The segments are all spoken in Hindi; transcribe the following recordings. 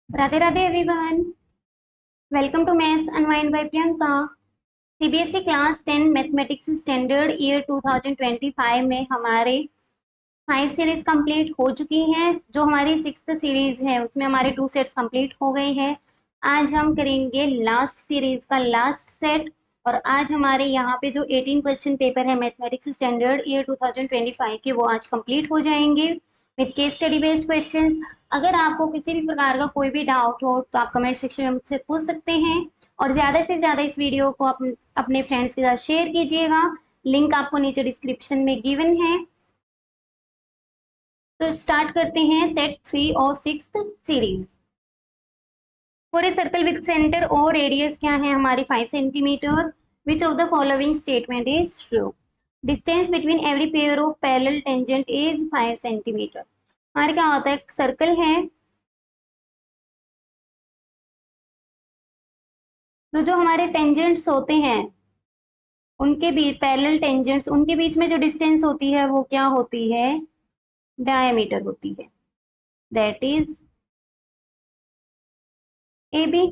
Radhe Radhe everyone, welcome to maths unwind by Priyanka. CBSE class 10 mathematics standard year 2025 में हमारे 5 सीरीज कंप्लीट हो चुकी हैं। जो हमारी 6th सीरीज है उसमें हमारे 2 सेट्स कंप्लीट हो गए हैं। आज हम करेंगे लास्ट सीरीज का लास्ट सेट। और आज हमारे यहाँ पे जो 18 क्वेश्चन पेपर है मैथमेटिक्स स्टैंडर्ड ईयर 2025 के, वो आज कंप्लीट हो जाएंगे with case study based questions. अगर आपको किसी भी प्रकार का कोई भी डाउट हो तो आप कमेंट सेक्शन में मुझसे पूछ सकते हैं। और ज्यादा से ज्यादा इस वीडियो को अपने फ्रेंड्स के साथ शेयर कीजिएगा। लिंक आपको नीचे डिस्क्रिप्शन में गिवन है। तो स्टार्ट करते हैं सेट 3 और 6th series. For a circle with centre और रेडियस क्या है हमारी 5 centimetre. Which of the following statement is true. Distance between every pair of parallel tangent is 5 centimetre. हमारे क्या होता है, सर्कल है तो जो हमारे टेंजेंट्स होते हैं उनके बीच, पैरेलल टेंजेंट्स, उनके बीच में जो डिस्टेंस होती है वो क्या होती है, डायमीटर होती है। That is A B.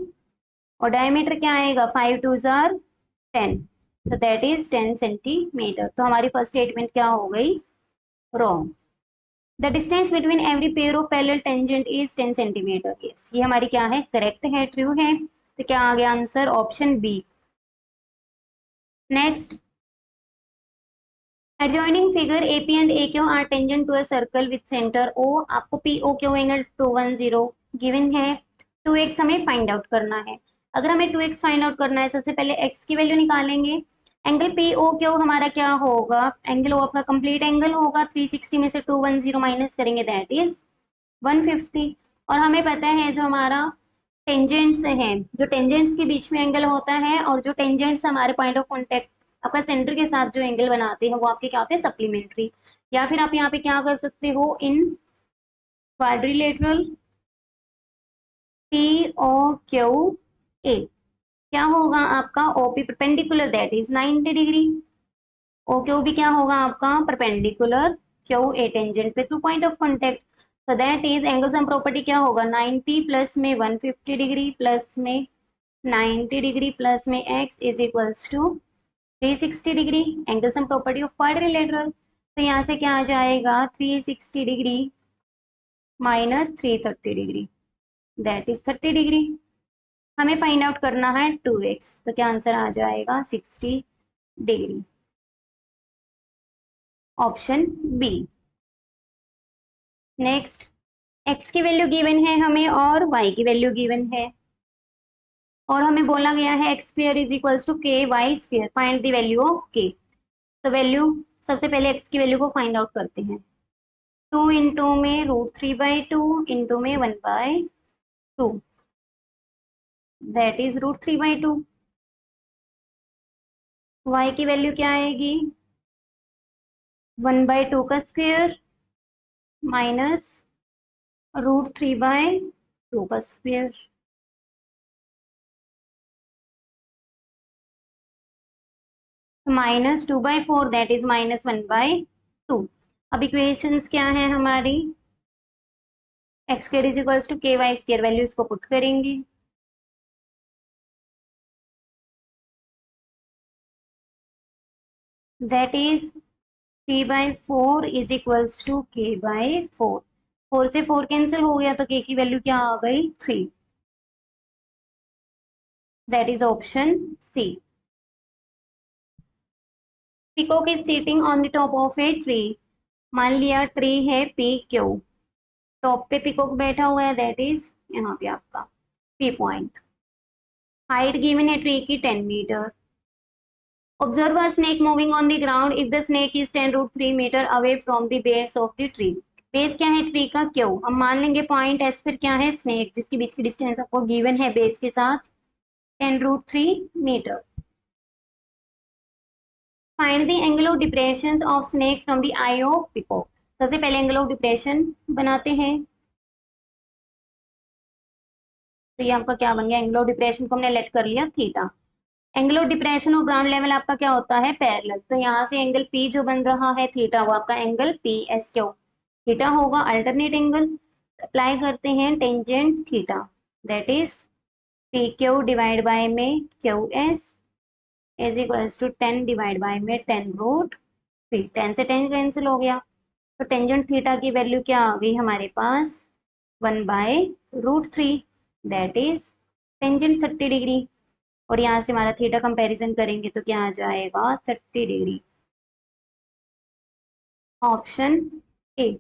और डायमीटर क्या आएगा, 5 2 जार 10, so दैट इज 10 सेंटीमीटर। तो हमारी फर्स्ट स्टेटमेंट क्या हो गई, wrong. The distance between every pair of parallel tangent is 10 centimetre. Yes, ये हमारी क्या है, करेक्ट है, ट्रू है। तो क्या आ गया answer, option B. Next, adjoining figure AP and AQ are tangent to a circle with center O। आपको POQ एंगल 210 गिवन है। 2x हमें फाइंड आउट करना है। अगर हमें 2x फाइंड आउट करना है, सबसे पहले x की वैल्यू निकालेंगे। एंगल POQ हमारा क्या होगा, एंगल O आपका कंप्लीट एंगल होगा। 360 में से 210 माइनस करेंगे, दैट इज 150। और हमें पता है जो हमारा टेंजेंट्स है, जो टेंजेंट्स के बीच में एंगल होता है और जो टेंजेंट्स हमारे पॉइंट ऑफ कॉन्टेक्ट आपका सेंटर के साथ जो एंगल बनाते हैं वो आपके क्या होते हैं, सप्लीमेंट्री। या फिर आप यहाँ पे क्या कर सकते हो, in quadrilateral P O Q A क्या होगा आपका, OP perpendicular that is 90 degree. O Q भी क्या होगा आपका, परपेंडिकुलर क्यू ए टेंजेंट पे through point of contact. so that is angle sum property क्या होगा, 90 प्लस में 150 डिग्री प्लस में 90 डिग्री प्लस में x is equals to 360 degree. Angle sum property of quadrilateral, तो यहाँ से क्या आ जाएगा, 360 degree minus 330 degree, that is 30 degree. हमें फाइंड आउट करना है 2x, तो क्या आंसर आ जाएगा, 60 degree, option B. Next, x की वैल्यू गिवन है हमें और y की वैल्यू गिवन है। और हमें बोला गया है x square is equals to k y square, find the value of k. तो वैल्यू, सबसे पहले x की वैल्यू को फाइंड आउट करते हैं। 2 इंटू में √3/2 इंटू में 1/2, दैट इज √3/2। y की वैल्यू क्या आएगी, 1/2 का स्क्वायर माइनस √3/2 का square, minus 2/4 that is minus 1/2। अब इक्वेशंस क्या है हमारी, x square is equals to k y square, values को पुट करेंगे। That is 3/4 is equals to k/4। 4 से 4 कैंसिल हो गया तो k की वैल्यू क्या आ गई, 3, that is option C. Peacock is sitting on the top of a tree. मान लिया ट्री है पी क्यू, टॉप पे पीकॉक बैठा हुआ है, दैट इज यहाँ पे आपका पी पॉइंट। हाइट गिवन है ट्री की 10 metre. Observe a snake moving on the ground if the snake is 10√3 metre away from the base of the tree. Base क्या है ट्री का, क्यू। हम मान लेंगे पॉइंट एस, फिर क्या है स्नेक, जिसके बीच की डिस्टेंस आपको गिवन है बेस के साथ 10√3 metre. Find the angle of depression of snake from the eye of peacock. सबसे पहले एंगल ऑफ डिप्रेशन बनाते हैं। तो ये आपका क्या बन गया, एंगल ऑफ डिप्रेशन को हमने लेट कर लिया थीटा। एंगल ऑफ डिप्रेशन और ग्राउंड लेवल आपका क्या होता है, पैरेलल। तो यहाँ से एंगल पी जो बन रहा है थीटा, वो आपका angle P S Q theta होगा, अल्टरनेट एंगल। अप्लाई करते हैं tangent theta. That is P Q divide by में Q S is equals to 10 divide by में 10√3। 10 से 10 कैंसिल हो गया, तो टेंजेंट थीटा की वैल्यू क्या आ गई हमारे पास 1/√3, दैट इज टेंजेंट 30 डिग्री। और यहाँ से हमारा थीटा कंपैरिजन करेंगे तो क्या आ जाएगा 30 degree, option A.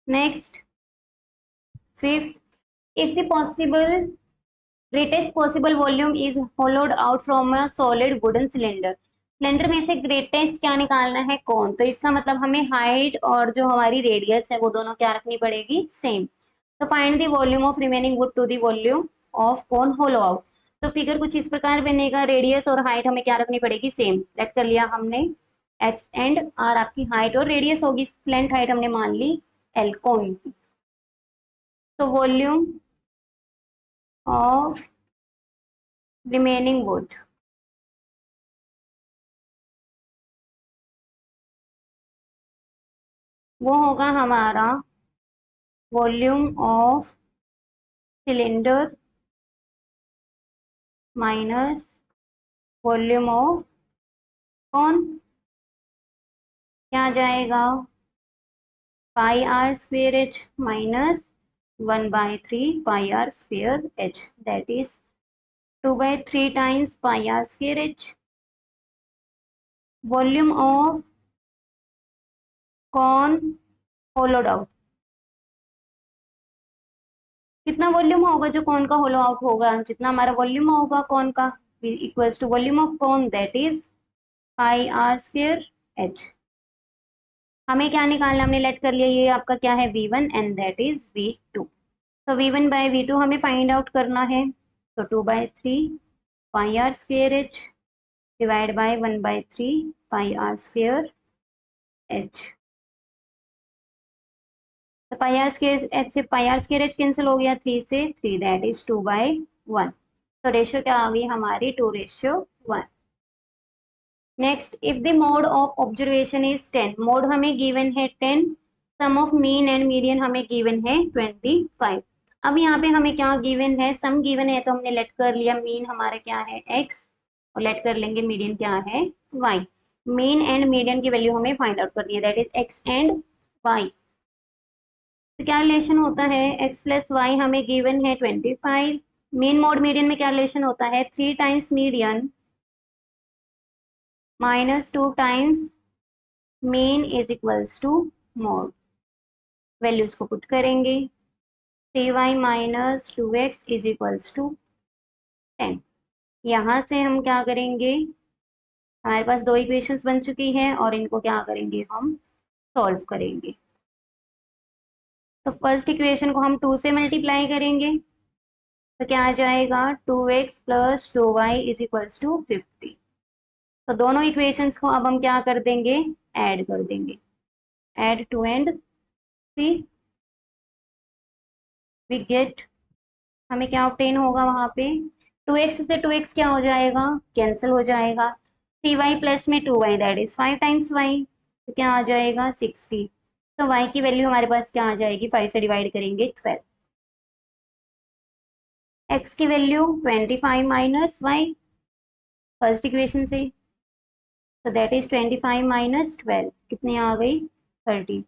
Next, fifth, if the possible greatest possible volume is hollowed out from a solid wooden cylinder, cylinder में से ग्रेटेस्ट क्या निकालना है कौन, तो इसका मतलब हमें हाइट और जो हमारी रेडियस है वो दोनों क्या रखनी पड़ेगी सेम। तो find the volume of remaining wood to the volume of cone hollow out. तो फिगर कुछ इस प्रकार बनेगा, रेडियस और हाइट हमें क्या रखनी पड़ेगी सेम, लेट कर लिया हमने एच एंड आर आपकी हाइट और रेडियस होगी, स्लेंट हाइट हमने मान ली एल कौन की। तो वॉल्यूम ऑफ रिमेनिंग वुड वो होगा हमारा volume of cylinder minus volume of cone, क्या आ जाएगा pi r square h minus 1/3 pi r square h, that is 2/3 times pi r square h. Volume of cone hollowed out, कितना वॉल्यूम होगा जो कौन का होलो आउट होगा, जितना हमारा वॉल्यूम होगा कौन का equals to volume of cone, that is pi r square h. हमें क्या निकालना, हमने लेट कर लिया ये आपका क्या है V1 and that is V2। तो V1/V2 हमें फाइंड आउट करना है, तो 2/3 pi r square h divide by 1/3 pi r square h. तो पाई आर स्क्वेयर एच से pi r square h cancel हो गया, 3 से 3 दैट इज 2/1। तो रेशियो क्या आ गई हमारी 2:1। Next, if the mode of observation is 10, mode हमें गिवन है 10, सम ऑफ मीन एंड मीडियन हमें गिवन है 25। अब यहाँ पे हमें क्या गिवन है, सम गिवन है तो हमने लेट कर लिया मीन हमारा क्या है x और लेट कर लेंगे मीडियन क्या है y। मीन एंड मीडियन की वैल्यू हमें फाइंड आउट करनी है, that is x and y। तो क्या रिलेशन होता है, x प्लस वाई हमें गिवन है 25, मीन मोड मीडियन में क्या रिलेशन होता है 3 times median minus 2 times mean is equals to mode. Values को पुट करेंगे, 3y minus 2x is equals to 10। यहाँ से हम क्या करेंगे, हमारे पास दो इक्वेशंस बन चुकी हैं और इनको क्या करेंगे हम सॉल्व करेंगे। तो फर्स्ट इक्वेशन को हम 2 से मल्टीप्लाई करेंगे तो क्या आ जाएगा 2x plus 2y is equals to 50। तो दोनों इक्वेशंस को अब हम क्या कर देंगे ऐड कर देंगे, ऐड 2 एंड 3 वी गेट, हमें क्या ऑब्टेन होगा वहां पे 2x से 2x क्या हो जाएगा कैंसिल हो जाएगा, 3y प्लस में 2y that is 5 times y, तो क्या आ जाएगा 60। तो y की वैल्यू हमारे पास क्या आ जाएगी 5 से डिवाइड करेंगे 12, x की value 25 minus y first equation से, तो दैट इज 25 माइनस 12 कितनी आ गई 30।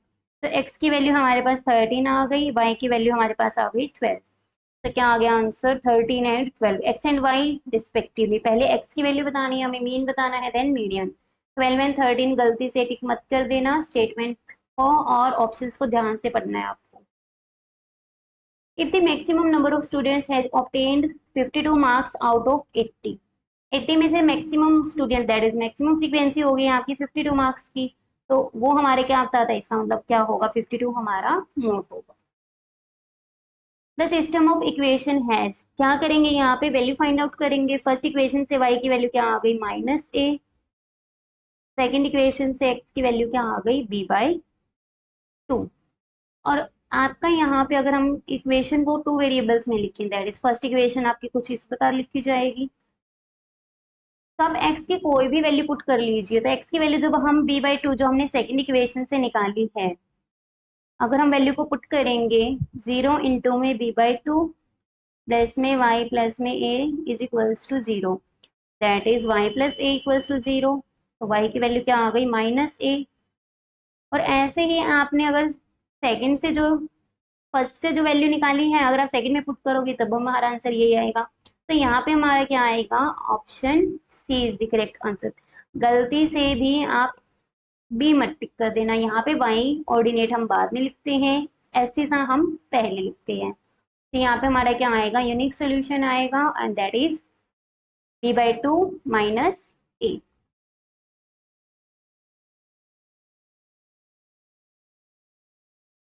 तो x की वैल्यू हमारे पास 13 आ गई, y की वैल्यू हमारे पास आ गई 12। तो क्या आ गया answer 13 and 12, x and y respectively. पहले एक्स की वैल्यू बतानी है हमें, मीन बताना है, देन मीडियन। 12 एंड 13 गलती से टिक मत कर देना स्टेटमेंट को, और ऑप्शंस को ध्यान से पढ़ना है आपको। If the maximum number of students has obtained 52 marks out of 80, 80 में से maximum student that is maximum frequency होगी आपकी 52 मार्क्स की, तो वो हमारे क्या आता था, इसका मतलब क्या होगा 52 हमारा मोड होगा। The system of equation has, क्या करेंगे यहाँ पे वैल्यू फाइंड आउट करेंगे। फर्स्ट इक्वेशन से y की वैल्यू क्या आ गई -a, सेकेंड इक्वेशन से x की वैल्यू क्या आ गई b/2। और आपका यहाँ पे अगर हम इक्वेशन को 2 वेरिएबल्स में लिखें, दैट इज फर्स्ट इक्वेशन आपकी कुछ इस प्रकार लिखी जाएगी। तो आप x की कोई भी वैल्यू पुट कर लीजिए, तो x की वैल्यू जब हम b/2 जो हमने सेकेंड इक्वेशन से निकाली है, अगर हम वैल्यू को पुट करेंगे 0 इंटू में b/2 प्लस में y प्लस में a is equals to 0, that is y plus a equals to 0। तो y की वैल्यू क्या आ गई, -a। और ऐसे ही आपने अगर सेकंड से जो फर्स्ट से जो वैल्यू निकाली है, अगर आप सेकंड में पुट करोगे तब हमारा आंसर यही आएगा। तो यहाँ पे हमारा क्या आएगा, option C is the correct answer. गलती से भी आप बी मत टिक कर देना, यहाँ पे वाई ऑर्डिनेट हम बाद में लिखते हैं, ऐसे सा हम पहले लिखते हैं। तो यहाँ पे हमारा क्या आएगा, यूनिक सोल्यूशन आएगा and that is b/2 - a।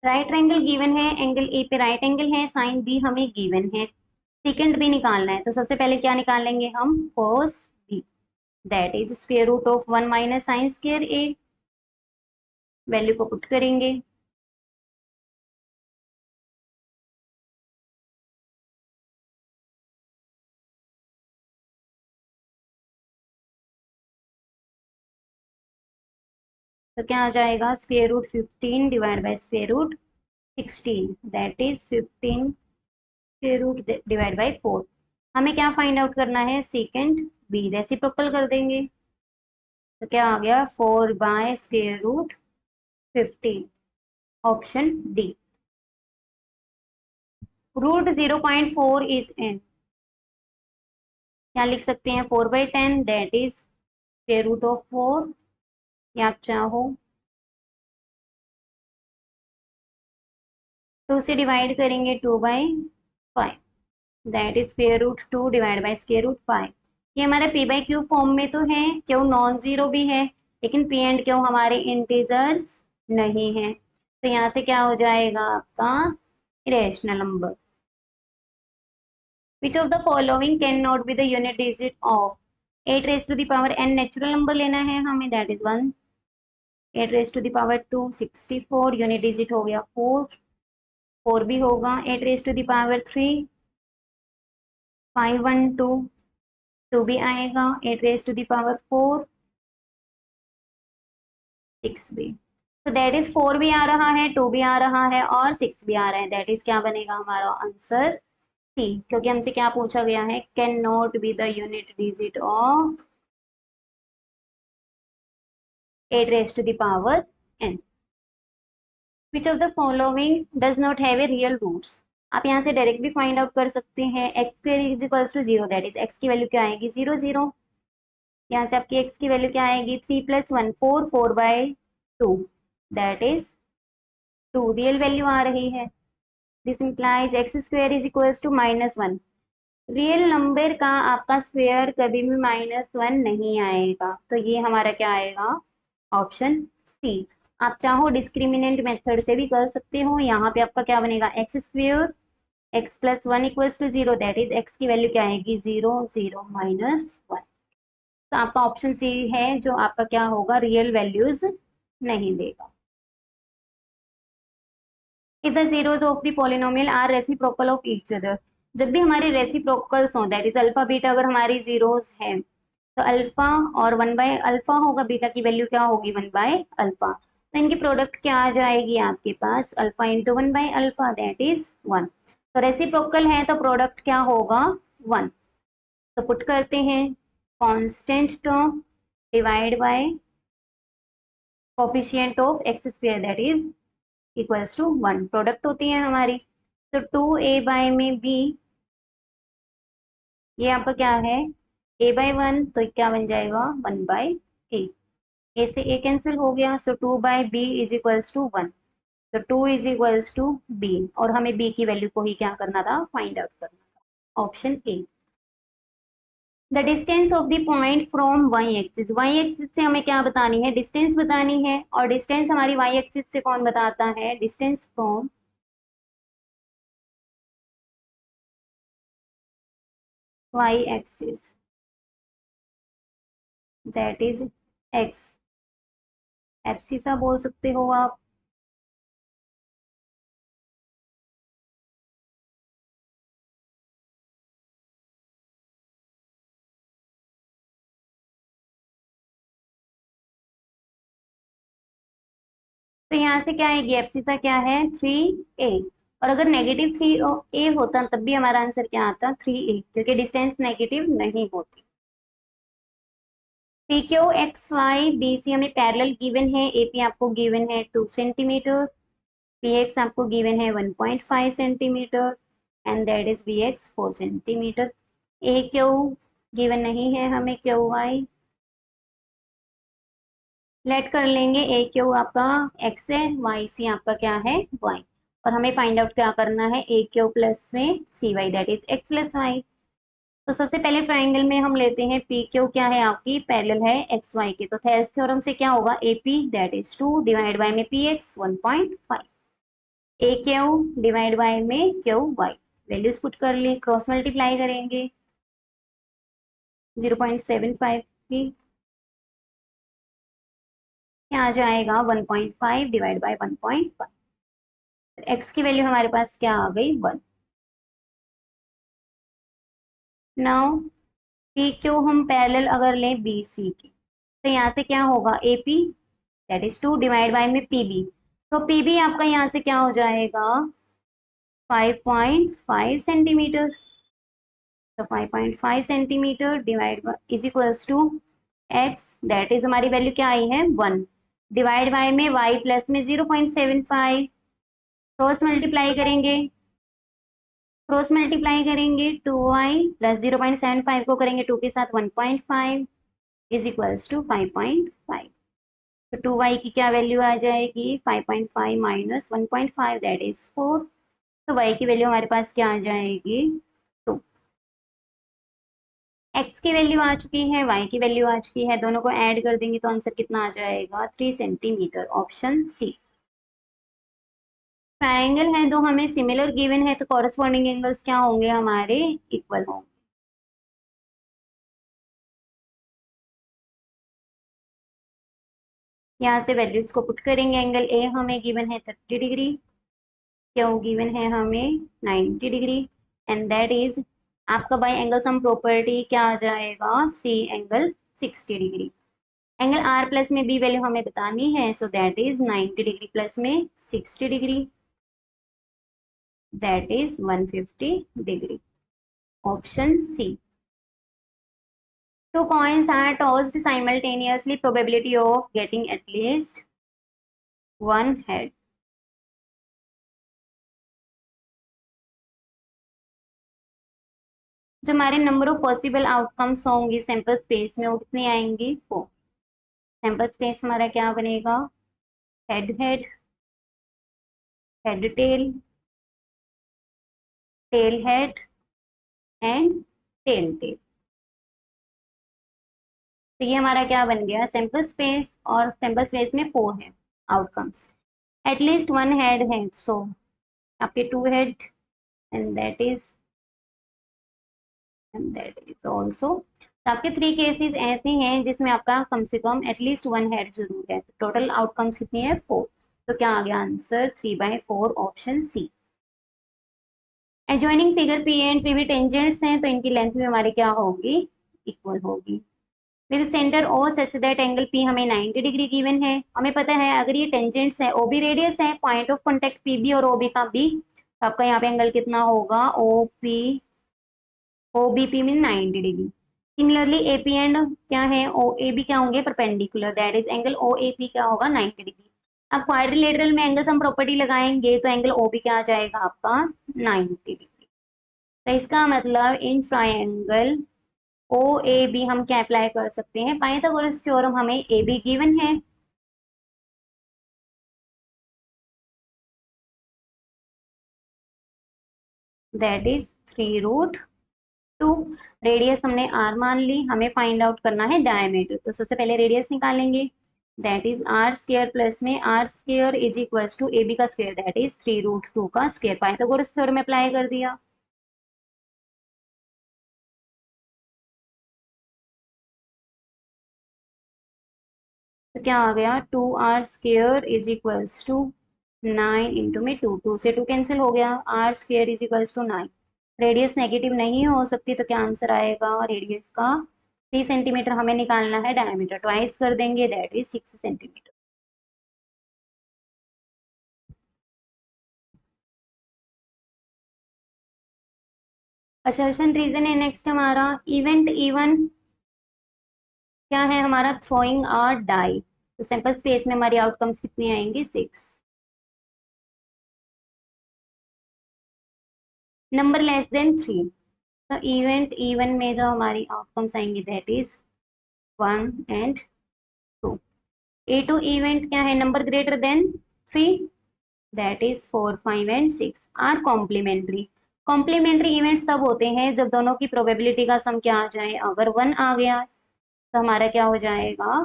Right angle given है, एंगल ए पे राइट एंगल है, साइन बी हमें गिवन है, सेकंड भी निकालना है। तो सबसे पहले क्या निकालेंगे हम, cos b, that is square root of 1 minus sine square a। Value को पुट करेंगे, तो क्या आ जाएगा, square root 15 divide by square root 16, that is 15 square root divide by 4। हमें क्या फाइंड आउट करना है, सेकंड बी, रेसिप्रोकल कर देंगे। तो क्या आ गया, 4 by square root 15, option D. Root 0.4 is an, क्या लिख सकते हैं, 4/10, that is square root of 4, या आप चाहो 2 से डिवाइड करेंगे, 2/5, that is square root 2 divide by square root 5। ये हमारे p/q फॉर्म में तो है, क्यों नॉन जीरो भी है, लेकिन p एंड क्यों हमारे इंटीजर्स नहीं है। तो यहाँ से क्या हो जाएगा आपका, irrational number. Which of the following can not be the unit digit of 8 raise to the power n, natural number लेना है हमें, that is 1। 8 raise to the power 2 64, unit digit हो गया 4, 4 भी होगा। 8 रेज टू द पावर 3 512, 2 भी आएगा। 8 रेज टू द पावर 4 6 भी। तो दैट इज 4 भी आ रहा है, 2 भी आ रहा है और 6 भी आ रहा है, दैट इज क्या बनेगा हमारा आंसर, सी। क्योंकि हमसे क्या पूछा गया है, can not be the unit digit of 8 raise to the power n। Which of the following does not have a real roots. आप यहाँ से डायरेक्ट भी फाइंड आउट कर सकते हैं, x square is equals to 0, that is x की वैल्यू क्या आएगी, 0 0। यहाँ से आपकी एक्स की वैल्यू क्या आएगी, 3 + 1 4, 4/2, दैट इज 2, रियल वैल्यू आ रही है। This implies x square is equals to -1। Real number का आपका स्क्वायर कभी भी -1 नहीं आएगा, तो ये हमारा क्या आएगा, ऑप्शन सी। आप चाहो डिस्क्रिमिनेंट मेथड से भी कर सकते हो, यहाँ पे आपका क्या बनेगा, x square x plus 1 equals to 0, that is x की वैल्यू क्या आएगी, 0 0 -1। तो आपका ऑप्शन सी है जो आपका क्या होगा, रियल वैल्यूज नहीं देगा। If the zeros of the polynomial are reciprocal of each other, जब भी हमारे रेसिप्रोकल्स हो, दैट इज अल्फा बीटा, अगर हमारी जीरोस है तो अल्फा और 1/अल्फा होगा, बीटा की वैल्यू क्या होगी, 1/अल्फा। तो इनकी प्रोडक्ट क्या आ जाएगी आपके पास, अल्फा इंटू 1/अल्फा, दैट इज 1। तो रेसिप्रोकल है तो प्रोडक्ट क्या होगा, 1। तो पुट करते हैं, constant term divide by coefficient of x square, that is equals to 1, product होती है हमारी। तो 2a में b, ये आपका क्या है, a/1, तो क्या बन जाएगा, 1/a। a से a कैंसिल हो गया, सो 2/b इज इक्वल्स टू 1। तो 2 इज इक्वल्स टू b, और हमें b की वैल्यू को ही क्या करना था, फाइंड आउट करना था, option A. The distance of the point from y axis, y axis से हमें क्या बतानी है, डिस्टेंस बतानी है। और डिस्टेंस हमारी वाई एक्सिस से कौन बताता है, distance from y axis, that is x, abscissa बोल सकते हो आप। तो यहाँ से क्या आएगी, एब्सिसा क्या है, 3a। और अगर नेगेटिव 3a होता तब भी हमारा आंसर क्या आता, 3a, क्योंकि डिस्टेंस नेगेटिव नहीं होती। P Q X Y B C हमें पैरेलल गिवन है, एपी आपको गिवन है 2 सेंटीमीटर, पी एक्स आपको गिवन है 1.5 centimetre, and that is B X 4 centimetre. A Q given नहीं है हमें, क्यू वाई लेट कर लेंगे, ए क्यू आपका एक्स है, वाई सी आपका क्या है, वाई। और हमें फाइंड आउट क्या करना है, ए क्यू प्लस में C Y that is x plus y. तो सबसे पहले ट्राइंगल में हम लेते हैं पी क्यू क्या है आपकी, पैरेलल है एक्स वाई के, तो थेल्स थ्योरम से क्या होगा, A P that is 2 divide by में P X 1.5, A Q divide by में क्यू वाई, वैल्यूज पुट कर ली, क्रॉस मल्टीप्लाई करेंगे 0.75 की, क्या आ जाएगा 1.5 डिवाइड बाय 1.5, एक्स की वैल्यू हमारे पास क्या आ गई 1। नाउ पी क्यू हम पैरेलल अगर लें बी सी की, तो यहाँ से क्या होगा, A P that is 2 divide by में पी बी, तो पी बी आपका यहाँ से क्या हो जाएगा 5.5 सेंटीमीटर, तो 5.5 centimetre divide is equals to x that is हमारी वैल्यू क्या आई है 1, डिवाइड बाय में वाई प्लस में 0.75, क्रॉस मल्टीप्लाई करेंगे, क्रॉस मल्टीप्लाई करेंगे 2y प्लस 0.75 को करेंगे 2 के साथ 1.5 इज इक्वल्स टू 5.5, तो 2y की क्या वैल्यू आ जाएगी 5.5 माइनस 1.5 दैट इज 4, तो y की वैल्यू हमारे पास क्या आ जाएगी 2। x की वैल्यू आ चुकी है, y की वैल्यू आ चुकी है, दोनों को ऐड कर देंगे तो आंसर कितना आ जाएगा 3 सेंटीमीटर, ऑप्शन सी। ट्राइंगल है दो हमें सिमिलर गिवन है, तो कॉरेस्पॉन्डिंग एंगल्स क्या होंगे हमारे, इक्वल होंगे। यहाँ से वैल्यूज को पुट करेंगे, एंगल ए हमें गिवन है 30 डिग्री, क्यू गिवन है हमें 90 डिग्री, एंड दैट इज आपका बाय एंगल सम प्रॉपर्टी क्या आ जाएगा, C angle 60 degree. Angle R plus में बी वैल्यू हमें बतानी है, so that is 90 degree plus में 60 degree that is 150 degree, option C. Two coins are tossed simultaneously, probability of getting at least one head. जो हमारे नंबर ऑफ पॉसिबल आउटकम्स होंगी सैंपल स्पेस में, वो कितनी आएंगी 4। सैंपल स्पेस हमारा क्या बनेगा, head head, head tail, tail head and tail tail. तो ये हमारा क्या बन गया सैंपल स्पेस, और सैंपल स्पेस में 4 है आउटकम्स, एटलीस्ट वन हेड है, सो आपके 2 head and that is also, तो आपके 3 केसेस ऐसे हैं जिसमें आपका कम से कम एटलीस्ट वन हेड जरूर है, तो टोटल आउटकम्स कितनी है 4, तो क्या आ गया answer 3/4, option C. Adjoining figure P and P भी टेंजेंट्स हैं, तो इनकी लेंथ भी हमारी क्या होगी, इक्वल होगी। With centre O such that angle P हमें 90 डिग्री गिवन है, हमें पता है अगर ये टेंजेंट्स है, ओ बी रेडियस है, point of contact P B और ओ बी का बी, तो आपका यहाँ पे एंगल कितना होगा, O B P mean 90 degree. Similarly A P and क्या है, ओ ए बी क्या होंगे, perpendicular, that is angle O A P क्या होगा 90 डिग्री। अब क्वाड्रिलेटरल में एंगल हम प्रॉपर्टी लगाएंगे, तो एंगल ओ बी क्या आ जाएगा आपका 90 डिग्री। तो इसका मतलब in triangle O A B हम क्या अप्लाई कर सकते हैं, पाइथागोरस थ्योरम हमें ए बी गिवन है, दैट इज 3√2, रेडियस हमने आर मान ली, हमें फाइंड आउट करना है डायमीटर, तो सबसे पहले रेडियस निकालेंगे, that is r square plus में r square is equals to A B का स्क्वायर दैट इज 3√2 का स्क्वायर, पाइथागोरस थ्योरम अप्लाई कर दिया। तो क्या आ गया 2r² is equals to 9 into में 2 से 2 कैंसिल हो गया, r² is equals to 9, radius negative नहीं हो सकती, तो क्या आंसर आएगा, रेडियस का 3 सेंटीमीटर हमें निकालना है, डायमीटर ट्वाइस कर देंगे that is 6 centimetre. Assertion reason है नेक्स्ट हमारा इवेंट इवन क्या है हमारा थ्रोइंग अ डाई। तो सैंपल स्पेस में हमारी आउटकम्स कितनी आएंगी 6। Number less than 3। तो इवेंट इवन में जो हमारी आउटकम्स आएंगी that is 1 and 2। A2 event क्या है number greater than 3 that is 4 5 and 6 are complementary. Complementary events तब होते हैं जब दोनों की प्रोबेबिलिटी का सम क्या आ जाए, अगर 1 आ गया तो हमारा क्या हो जाएगा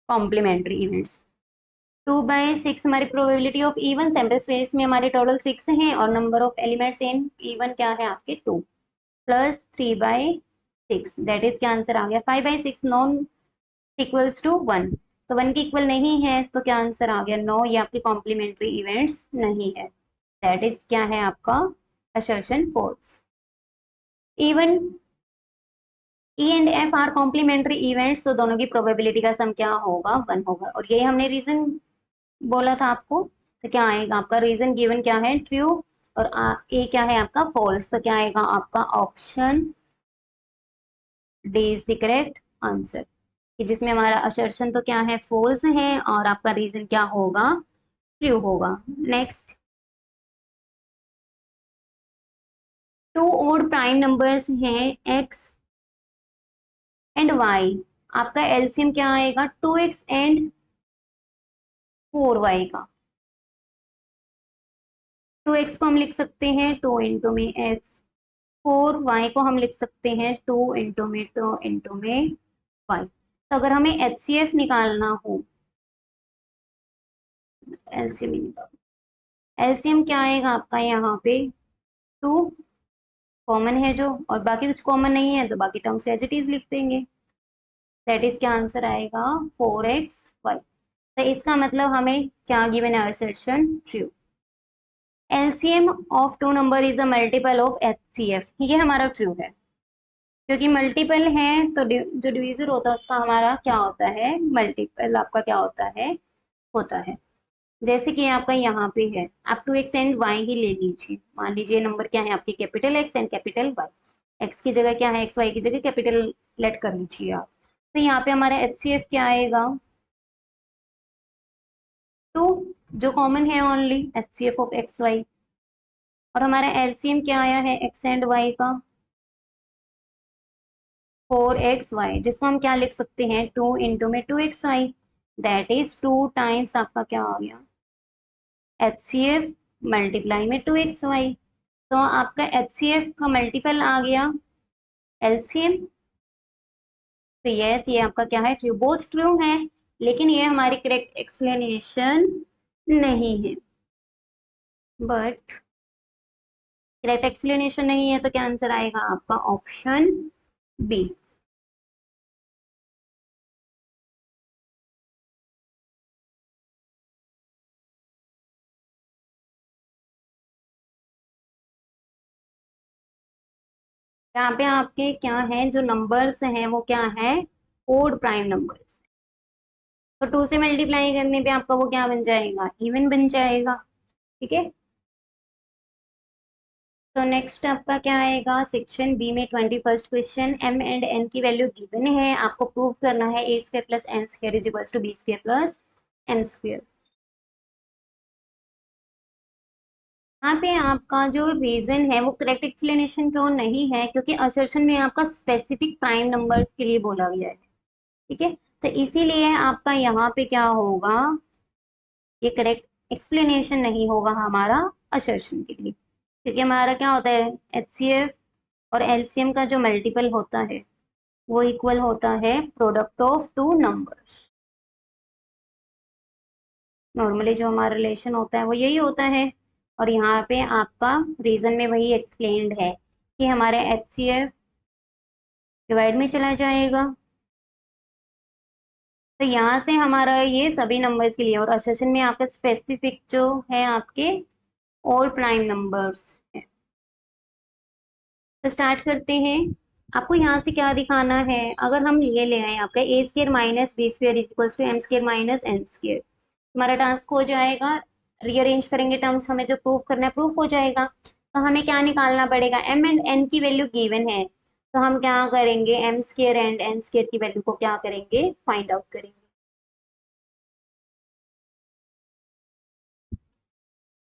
कॉम्प्लीमेंट्री इवेंट्स। 2/6 हमारी probability of even, sample space में हमारे टोटल 6 हैं और number of elements in even क्या है आपके 2 प्लस 3/6 दैट इज क्या आंसर आ गया 5/6 नॉन इक्वल्स टू 1। तो 1 के इक्वल नहीं है तो क्या आंसर आ गया 9, ये आपकी कॉम्प्लीमेंट्री इवेंट्स नहीं है। दैट इज क्या है आपका assertion false. Even E and F are complementary events, तो दोनों की प्रोबेबिलिटी का सम क्या होगा 1 होगा, और यही हमने रीजन बोला था आपको। तो क्या आएगा आपका रीजन गिवन क्या है ट्रू और ए क्या है आपका फॉल्स, तो क्या आएगा आपका option D is the correct answer, कि जिसमें हमारा असर्शन तो क्या है फॉल्स है और आपका रीजन क्या होगा ट्रू होगा। Next, two odd prime numbers हैं x एंड y, आपका एलसीएम क्या आएगा 2x एंड 4y का। 2x को हम लिख सकते हैं 2 इंटू में x, 4y को हम लिख सकते हैं 2 इंटू में 2 इंटू में y। तो अगर हमें एचसीएफ निकालना हो, एलसीएम निकाल, एलसीएम क्या आएगा आपका यहाँ पे 2 कॉमन है जो, और बाकी कुछ कॉमन नहीं है तो बाकी टर्म्स एज इट इज लिख देंगे। दैट इज क्या आंसर आएगा 4xy। तो इसका मतलब हमें क्या गिवन है assertion true. LCM of two number is a multiple of HCF, ये हमारा ट्रू है क्योंकि मल्टीपल है तो जो डिवीजर होता है उसका हमारा क्या होता है मल्टीपल आपका क्या होता है। जैसे कि आपका यहाँ पे है, आप 2x एंड y ही ले लीजिए। मान लीजिए नंबर क्या है आपके capital x and capital y, x की जगह क्या है एक्स वाई की जगह कैपिटल लेट कर लीजिए आप। तो यहाँ पे हमारा एचसीएफ क्या आएगा 2, जो कॉमन है only HCF of x y, और हमारा एलसीएम क्या आया है x एंड y का 4xy, जिसको हम क्या लिख सकते हैं 2 इंटू में 2xy, दैट इज 2 टाइम्स आपका क्या आ गया एचसीएफ मल्टीप्लाई में 2xy। तो आपका एचसीएफ का मल्टीपल आ गया एलसीएम। तो यस ये आपका क्या है ट्रू, बोथ ट्रू है लेकिन ये हमारी करेक्ट एक्सप्लेनेशन नहीं है। बट करेक्ट एक्सप्लेनेशन नहीं है तो क्या आंसर आएगा आपका ऑप्शन बी। यहाँ पे आपके क्या है जो नंबर्स हैं वो क्या है ओड प्राइम नंबर्स। तो 2 से मल्टीप्लाई करने पे आपका वो क्या बन जाएगा इवन बन जाएगा। ठीक है, तो नेक्स्ट आपका क्या आएगा सेक्शन बी में 21st question, M and N की वैल्यू गिवन है, आपको प्रूव करना है A square plus N square is equals to B square plus N square. यहाँ पे आपका जो रीजन है वो करेक्ट एक्सप्लेनेशन क्यों नहीं है, क्योंकि असर्शन में आपका स्पेसिफिक प्राइम नंबर्स के लिए बोला गया है। ठीक है, तो इसीलिए आपका यहाँ पे क्या होगा ये करेक्ट एक्सप्लेनेशन नहीं होगा हमारा असर्शन के लिए, क्योंकि हमारा क्या होता है एचसीएफ और एलसीएम का जो मल्टीपल होता है वो इक्वल होता है product of two numbers. Normally जो हमारा रिलेशन होता है वो यही होता है, और यहाँ पे आपका रीजन में वही एक्सप्लेन्ड है कि हमारे एचसीएफ डिवाइड में चला जाएगा। तो यहाँ से हमारा ये सभी नंबर्स के लिए, और असर्शन में आपका स्पेसिफिक जो है आपके और प्राइम नंबर्स है। तो स्टार्ट करते हैं। आपको यहाँ से क्या दिखाना है, अगर हम ये ले आए आपका A square minus B square equals to M square minus N square, हमारा टास्क हो जाएगा रीअरेंज करेंगे टर्म्स, हमें जो प्रूफ करना है प्रूफ हो जाएगा। तो हमें क्या निकालना पड़ेगा, एम एंड एन की वैल्यू गिवन है, तो हम क्या करेंगे, m square and n square की वैल्यू को क्या करेंगे, फाइंड आउट करेंगे।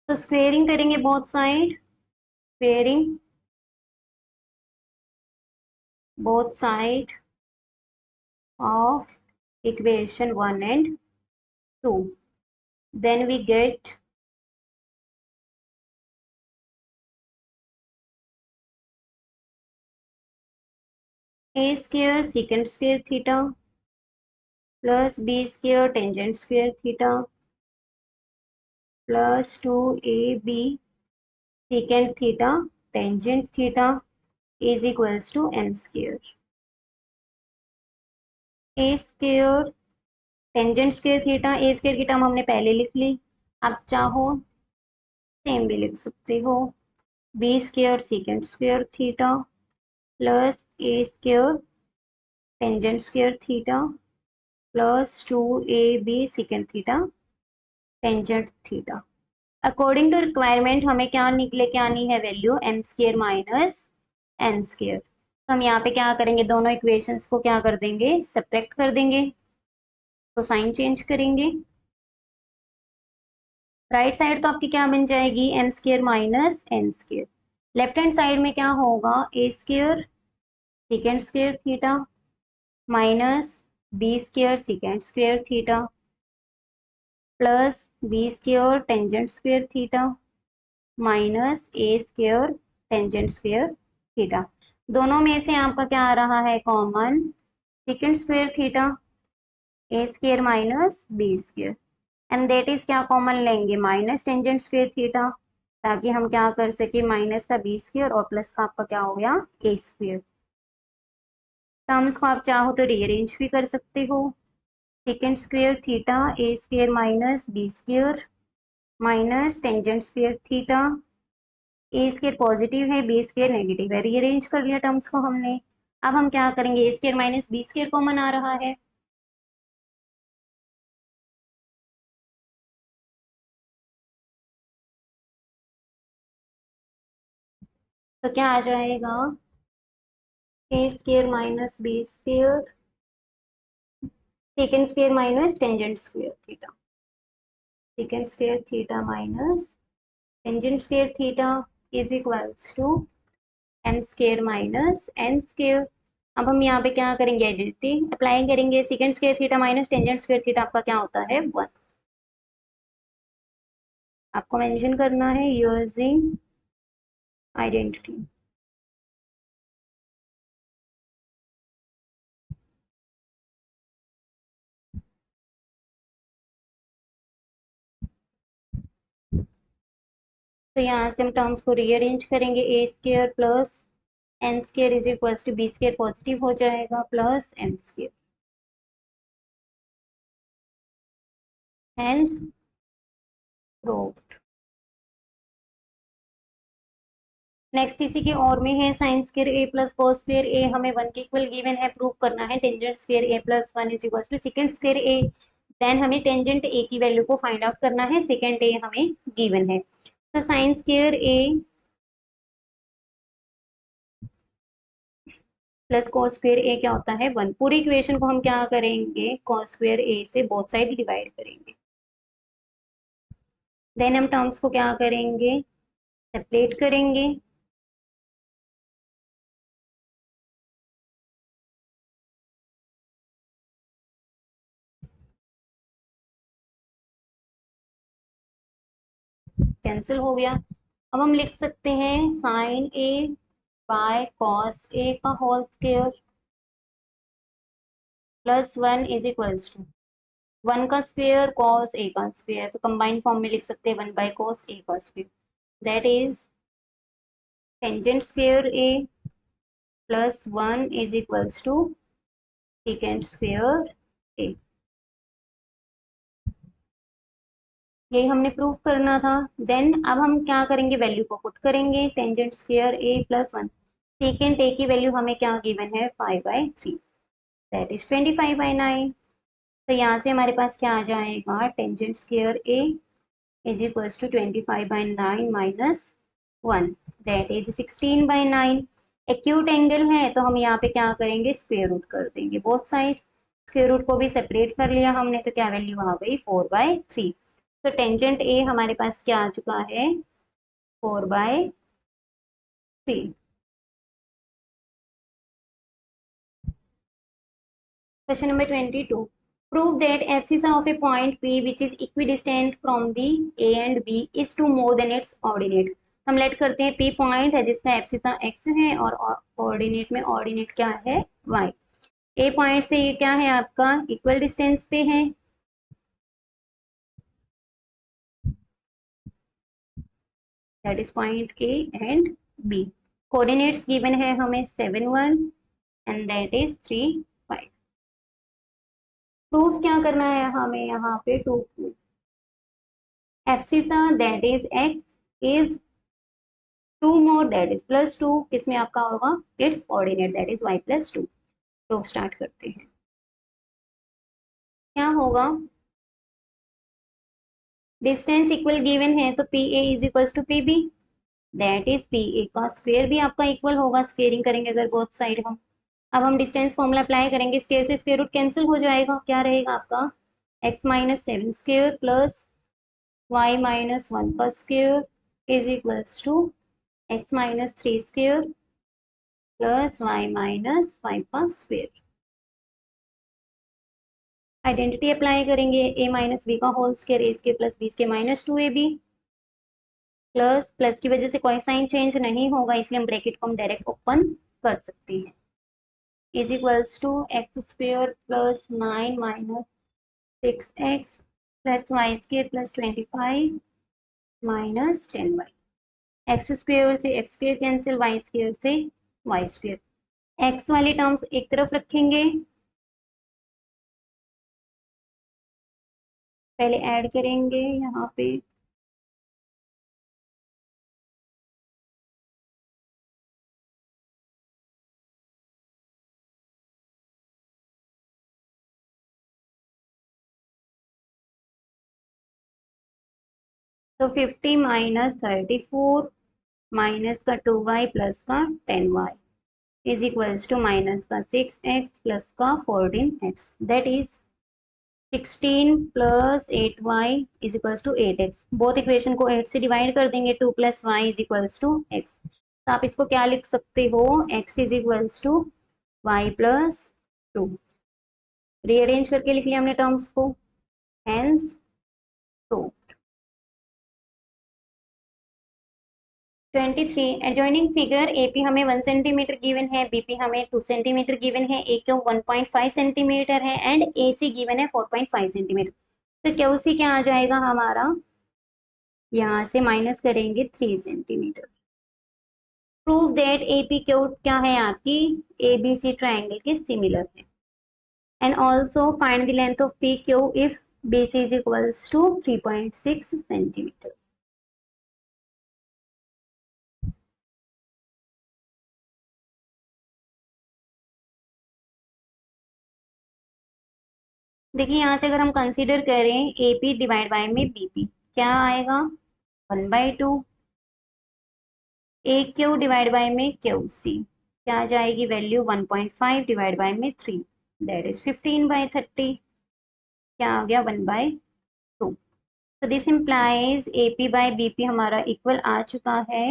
तो स्क्वेयरिंग करेंगे both side, squaring both side of equation 1 and 2, then we get a square secant square theta plus b square tangent square theta plus 2ab secant theta tangent theta is equals to m square. a square tangent square theta, a square की टर्म हमने पहले लिख ली, आप चाहो सेम भी लिख सकते हो, b square secant square theta plus a square tangent square theta plus 2ab secant theta tangent theta. According to requirement हमें क्या लेके आनी है value, m square minus N square. तो हम यहाँ पे क्या करेंगे, दोनों इक्वेशंस को क्या कर देंगे, सब्ट्रैक्ट कर देंगे, तो साइन चेंज करेंगे। राइट साइड तो आपकी क्या बन जाएगी, M square minus N square. Left hand side में क्या होगा, A square second square theta minus B square second square theta plus B square tangent square theta minus A square tangent square theta. दोनों में से आपका क्या आ रहा है common, second square theta A square minus B square, and that is क्या कॉमन लेंगे, माइनस टेंजेंट स्क्वेयर थीटा, ताकि हम क्या कर सके, माइनस का बी स्क्र और प्लस का आपका क्या हो गया, ए स्क्र। टर्म्स को आप चाहो तो रीअरेंज भी कर सकते हो, second square theta A square minus B square minus tangent square theta, A square positive है बी स्क्र नेगेटिव है, रीअरेंज कर लिया टर्म्स को हमने। अब हम क्या करेंगे, A square minus B square common आ रहा है, तो क्या आ जाएगा, A square minus B square second square minus tangent square theta, second square theta minus tangent square theta is equals to M square minus N square. अब हम यहाँ पे क्या करेंगे, आइडेंटिटी अप्लाई करेंगे, secant square theta minus tangent square theta आपका क्या होता है, 1। आपको मेंशन करना है यूजिंग आइडेंटिटी। तो यहाँ से हम टर्म्स को रीअरेंज करेंगे, A square plus N square is equal to B square positive हो जाएगा plus N square, hence proved. Next इसी के और में है sine square A plus cos square A, हमें 1 के इक्वल गिवन है, प्रूव करना है tangent square A plus 1 is equal to second square A, then हमें टेंजेंट ए की वैल्यू को फाइंड आउट करना है, सेकेंड ए हमें गिवन है। तो sign square A plus cos square ए क्या होता है, 1। पूरी इक्वेशन को हम क्या करेंगे, कॉस स्क्वेयर ए से बोथ साइड डिवाइड करेंगे, देन हम टर्म्स को क्या करेंगे, सेपरेट करेंगे, कैंसिल हो गया। अब हम लिख सकते हैं sine A by cos A का whole square plus 1 is equals to 1 का स्क्वेयर कॉस ए का स्क्वेयर, तो कंबाइन फॉर्म में लिख सकते हैं 1 बाय कॉस ए का square, that is tangent square A plus 1 is equals to second square A. यही हमने प्रूव करना था। देन अब हम क्या करेंगे, वैल्यू को पुट करेंगे, tangent square A plus 1, second ए की वैल्यू हमें क्या गिवन है, 5/3, दैट इज 25/9। तो यहाँ से हमारे पास क्या आ जाएगा, tangent square A is equals to 25/9 minus 1 that is 16/9। Acute angle है तो हम यहाँ पे क्या करेंगे, स्क्वायर रूट कर देंगे बोथ साइड। स्क्वायर रूट को भी सेपरेट कर लिया हमने, तो क्या वैल्यू आ गई 4/3। तो टेंजेंट ए हमारे पास क्या आ चुका है, 4/3। Question number 22. Prove that abscissa of a point P which is equidistant from the A and B is 2 more than its ordinate. हम लेट करते हैं P पॉइंट है जिसका एब्सिसा x है और ऑर्डिनेट में ऑर्डिनेट क्या है, y। A पॉइंट से ये क्या है आपका, इक्वल डिस्टेंस पे है, that is point A and B। Coordinates given है हमें 7 1 एंड दैट इज 3 5। प्रूफ क्या करना है हमें यहाँ पे, to proof abscissa that is x is 2 more that is +2, किसमें आपका होगा, it's ordinate that is y+2। तो स्टार्ट करते हैं, क्या होगा, डिस्टेंस इक्वल गिवन है तो P A is equal to P B, that is P A का स्क्वायर भी आपका इक्वल होगा, स्क्वेयरिंग करेंगे अगर बोथ साइड हम। अब हम डिस्टेंस फॉर्मूला अप्लाई करेंगे, स्क्वायर से स्क्वायर रूट कैंसिल हो जाएगा, क्या रहेगा आपका x-7 स्क्वायर प्लस y-1 का square is equals to x-3 square plus y-5 का स्क्वायर। आइडेंटिटी अप्लाई करेंगे, a माइनस बी का whole square A square plus B square minus 2ab, plus plus की वजह से कोई साइन चेंज नहीं होगा इसलिए हम ब्रैकेट को हम डायरेक्ट ओपन कर सकते हैं, is equals to x square plus 9 minus 6x plus y square plus 25 minus 10y। X square से x square cancel, y square से वाई स्क्वायर। एक्स वाली टर्म्स एक तरफ रखेंगे, पहले ऐड करेंगे यहाँ पे, तो 50 माइनस 34 माइनस का 2y प्लस का 10y is equals to minus का 6x प्लस का 14x, that is 16 plus 8y is equals to 8x। Both equation को 8 से डिवाइड कर देंगे, 2 plus Y is equals to x। तो आप इसको क्या लिख सकते हो, x is equals to y plus 2। Rearrange करके लिख लिया हमने टर्म्स को, हेंस तो 23 एडजॉइनिंग फिगर एपी हमें 1 सेंटीमीटर गिवन है, बीपी हमें 2 सेंटीमीटर गिवन है, ए क्यू 1.5 सेंटीमीटर है एंड एसी गिवन है 4.5 सेंटीमीटर। तो क्यूसी क्या आ जाएगा हमारा, यहाँ से माइनस करेंगे 3 centimetre. Prove that AP Q क्या है आपकी, एबीसी ट्राइंगल के सिमिलर है, and also find the length of P Q if BC is equals to 3.6 centimetre. देखिए यहाँ से अगर हम कंसीडर करें एपी डिवाइड बाय में बीपी, क्या आएगा 1/2, ए क्यू डिवाइड बाय में क्यू सी, क्या आ जाएगी वैल्यू 1.5 डिवाइड बाय में 3, दैट इज 15/30, क्या आ गया 1/2। तो this implies AP by BP हमारा इक्वल आ चुका है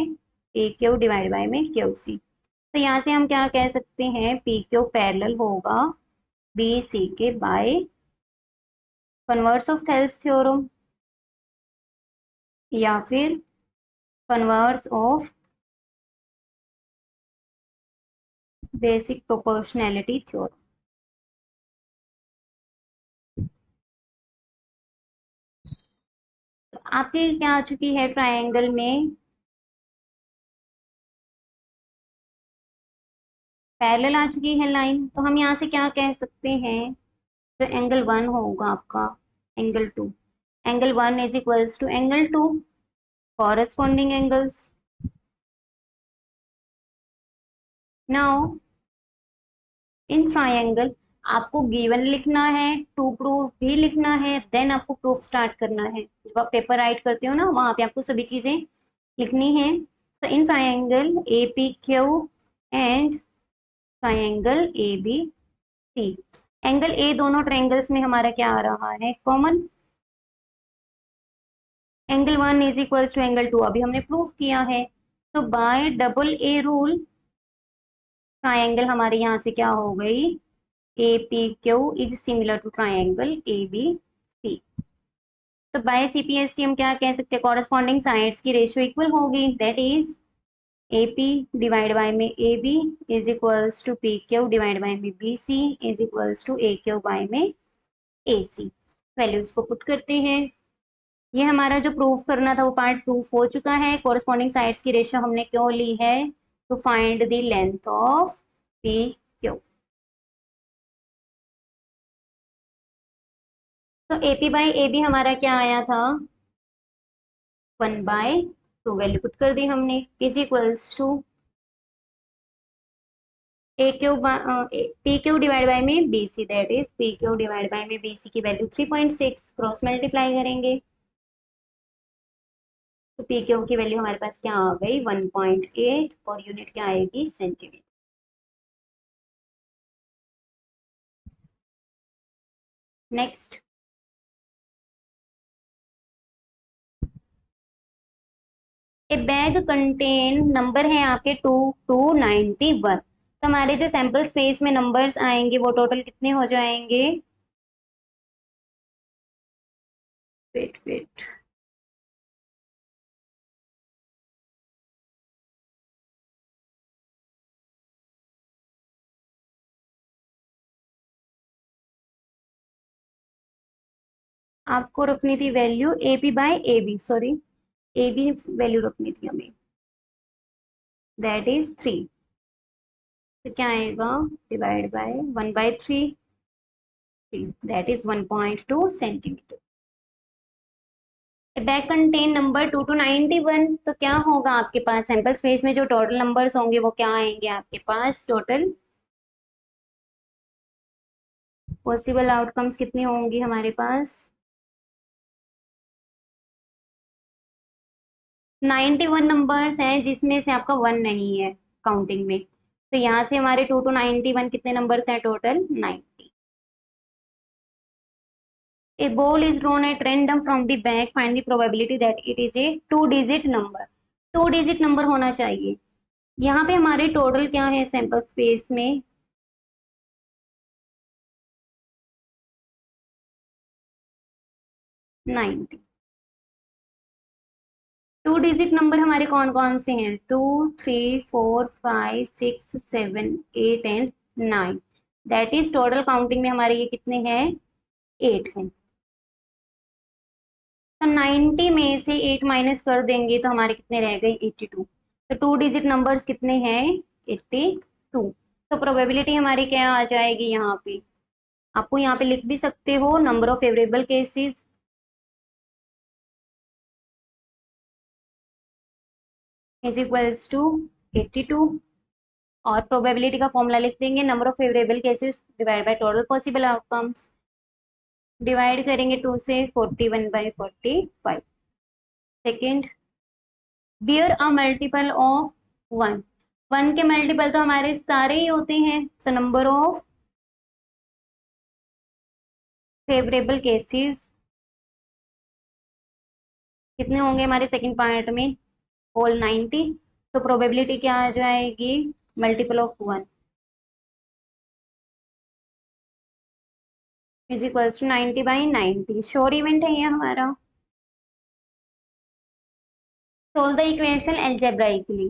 ए क्यू डिवाइड बाय में क्यू सी। तो यहाँ से हम क्या कह सकते हैं, पी क्यू पैरेलल होगा बी सी के by converse of Thales theorem या फिर converse of basic proportionality theorem. तो आपके क्या आ चुकी है ट्रायंगल में पैरेलल आ चुकी है लाइन, तो हम यहाँ से क्या कह सकते हैं, जो एंगल 1 होगा आपका, angle 2, angle 1 is equals to angle 2, corresponding angles. Now in triangle आपको गिवन लिखना है, टू प्रूफ भी लिखना है, देन आपको प्रूफ स्टार्ट करना है। जब आप पेपर राइट करते हो ना, वहां पे आपको सभी चीजें लिखनी है। So in triangle APQ and triangle ABC, angle A दोनों ट्रायंगल्स में हमारा क्या आ रहा है, common. Angle 1 is equals to angle 2 अभी हमने प्रूव किया है। तो by double A rule triangle हमारे यहाँ से क्या हो गई, A P Q is similar to triangle A B C. तो बाय सीपीएसटी हम क्या कह सकते हैं, कॉरेस्पॉन्डिंग साइड्स की रेशियो इक्वल होगी, that is A P divide by में ए B is equals to P Q divide by में B C is equals to A Q by में ए सी। वैल्यूज को पुट करते हैं। ये हमारा जो प्रूफ करना था वो पार्ट प्रूफ हो चुका है। कॉरेस्पॉन्डिंग साइड्स की रेशियो हमने क्यों ली है, to find the length of P Q. तो एपी बाई ए बी हमारा क्या आया था, 1/2 वैल्यू पुट कर दी हमने, is equals to A Q P Q divide by में B C, that is P Q divide by में बी सी की वैल्यू 3.6, क्रॉस मल्टीप्लाई करेंगे तो पी क्यू की वैल्यू हमारे पास क्या आ गई, 1.8 और यूनिट क्या आएगी, सेंटीमीटर। नेक्स्ट, ए बैग कंटेन नंबर है आपके 2 to 91। तो हमारे जो सैंपल स्पेस में नंबर्स आएंगे वो टोटल कितने हो जाएंगे, वेट वेट, आपको रखनी थी value A P by A B, sorry A B value रखनी थी हमें, दैट इज 3। तो क्या आएगा, divide by 1/3, that is 1.2 centimetre. Bag contain number 2 to 91, तो क्या होगा आपके पास सैंपल स्पेस में जो टोटल नंबर्स होंगे वो क्या आएंगे आपके पास, टोटल पॉसिबल आउटकम्स कितनी होंगी हमारे पास, 91 नंबर्स हैं जिसमें से आपका 1 नहीं है काउंटिंग में। तो यहाँ से हमारे 2 to 91 कितने नंबर्स हैं, total 90। A ball is drawn at random from the bag. Find the probability that it is a 2 digit number. 2 digit number होना चाहिए। यहाँ पे हमारे टोटल क्या है सैंपल स्पेस में, 90। 2 डिजिट नंबर हमारे कौन कौन से हैं, 2, 3, 4, 5, 6, 7, 8 and 9। That is total counting में हमारे ये कितने हैं, 8 हैं। तो 90 में से 8 माइनस कर देंगे तो हमारे कितने रह गए, 82। तो 2 डिजिट नंबर्स कितने हैं, 82। तो प्रोबेबिलिटी हमारी क्या आ जाएगी यहाँ पे, आपको यहाँ पे लिख भी सकते हो, number of favourable cases is equals to 82, और प्रोबेबिलिटी का फॉर्मूला लिख देंगे, number of favourable cases divide by total possible outcomes. Divide करेंगे 2 से, 41/45। Second, bear a multiple of 1। 1 के मल्टीपल तो हमारे सारे ही होते हैं, so number of favourable cases कितने होंगे हमारे सेकंड पार्ट में, होल 90। तो प्रोबेबिलिटी क्या आ जाएगी, multiple of 1 is equals to 90/90। Sure event है ये हमारा। Solve the equation algebraically.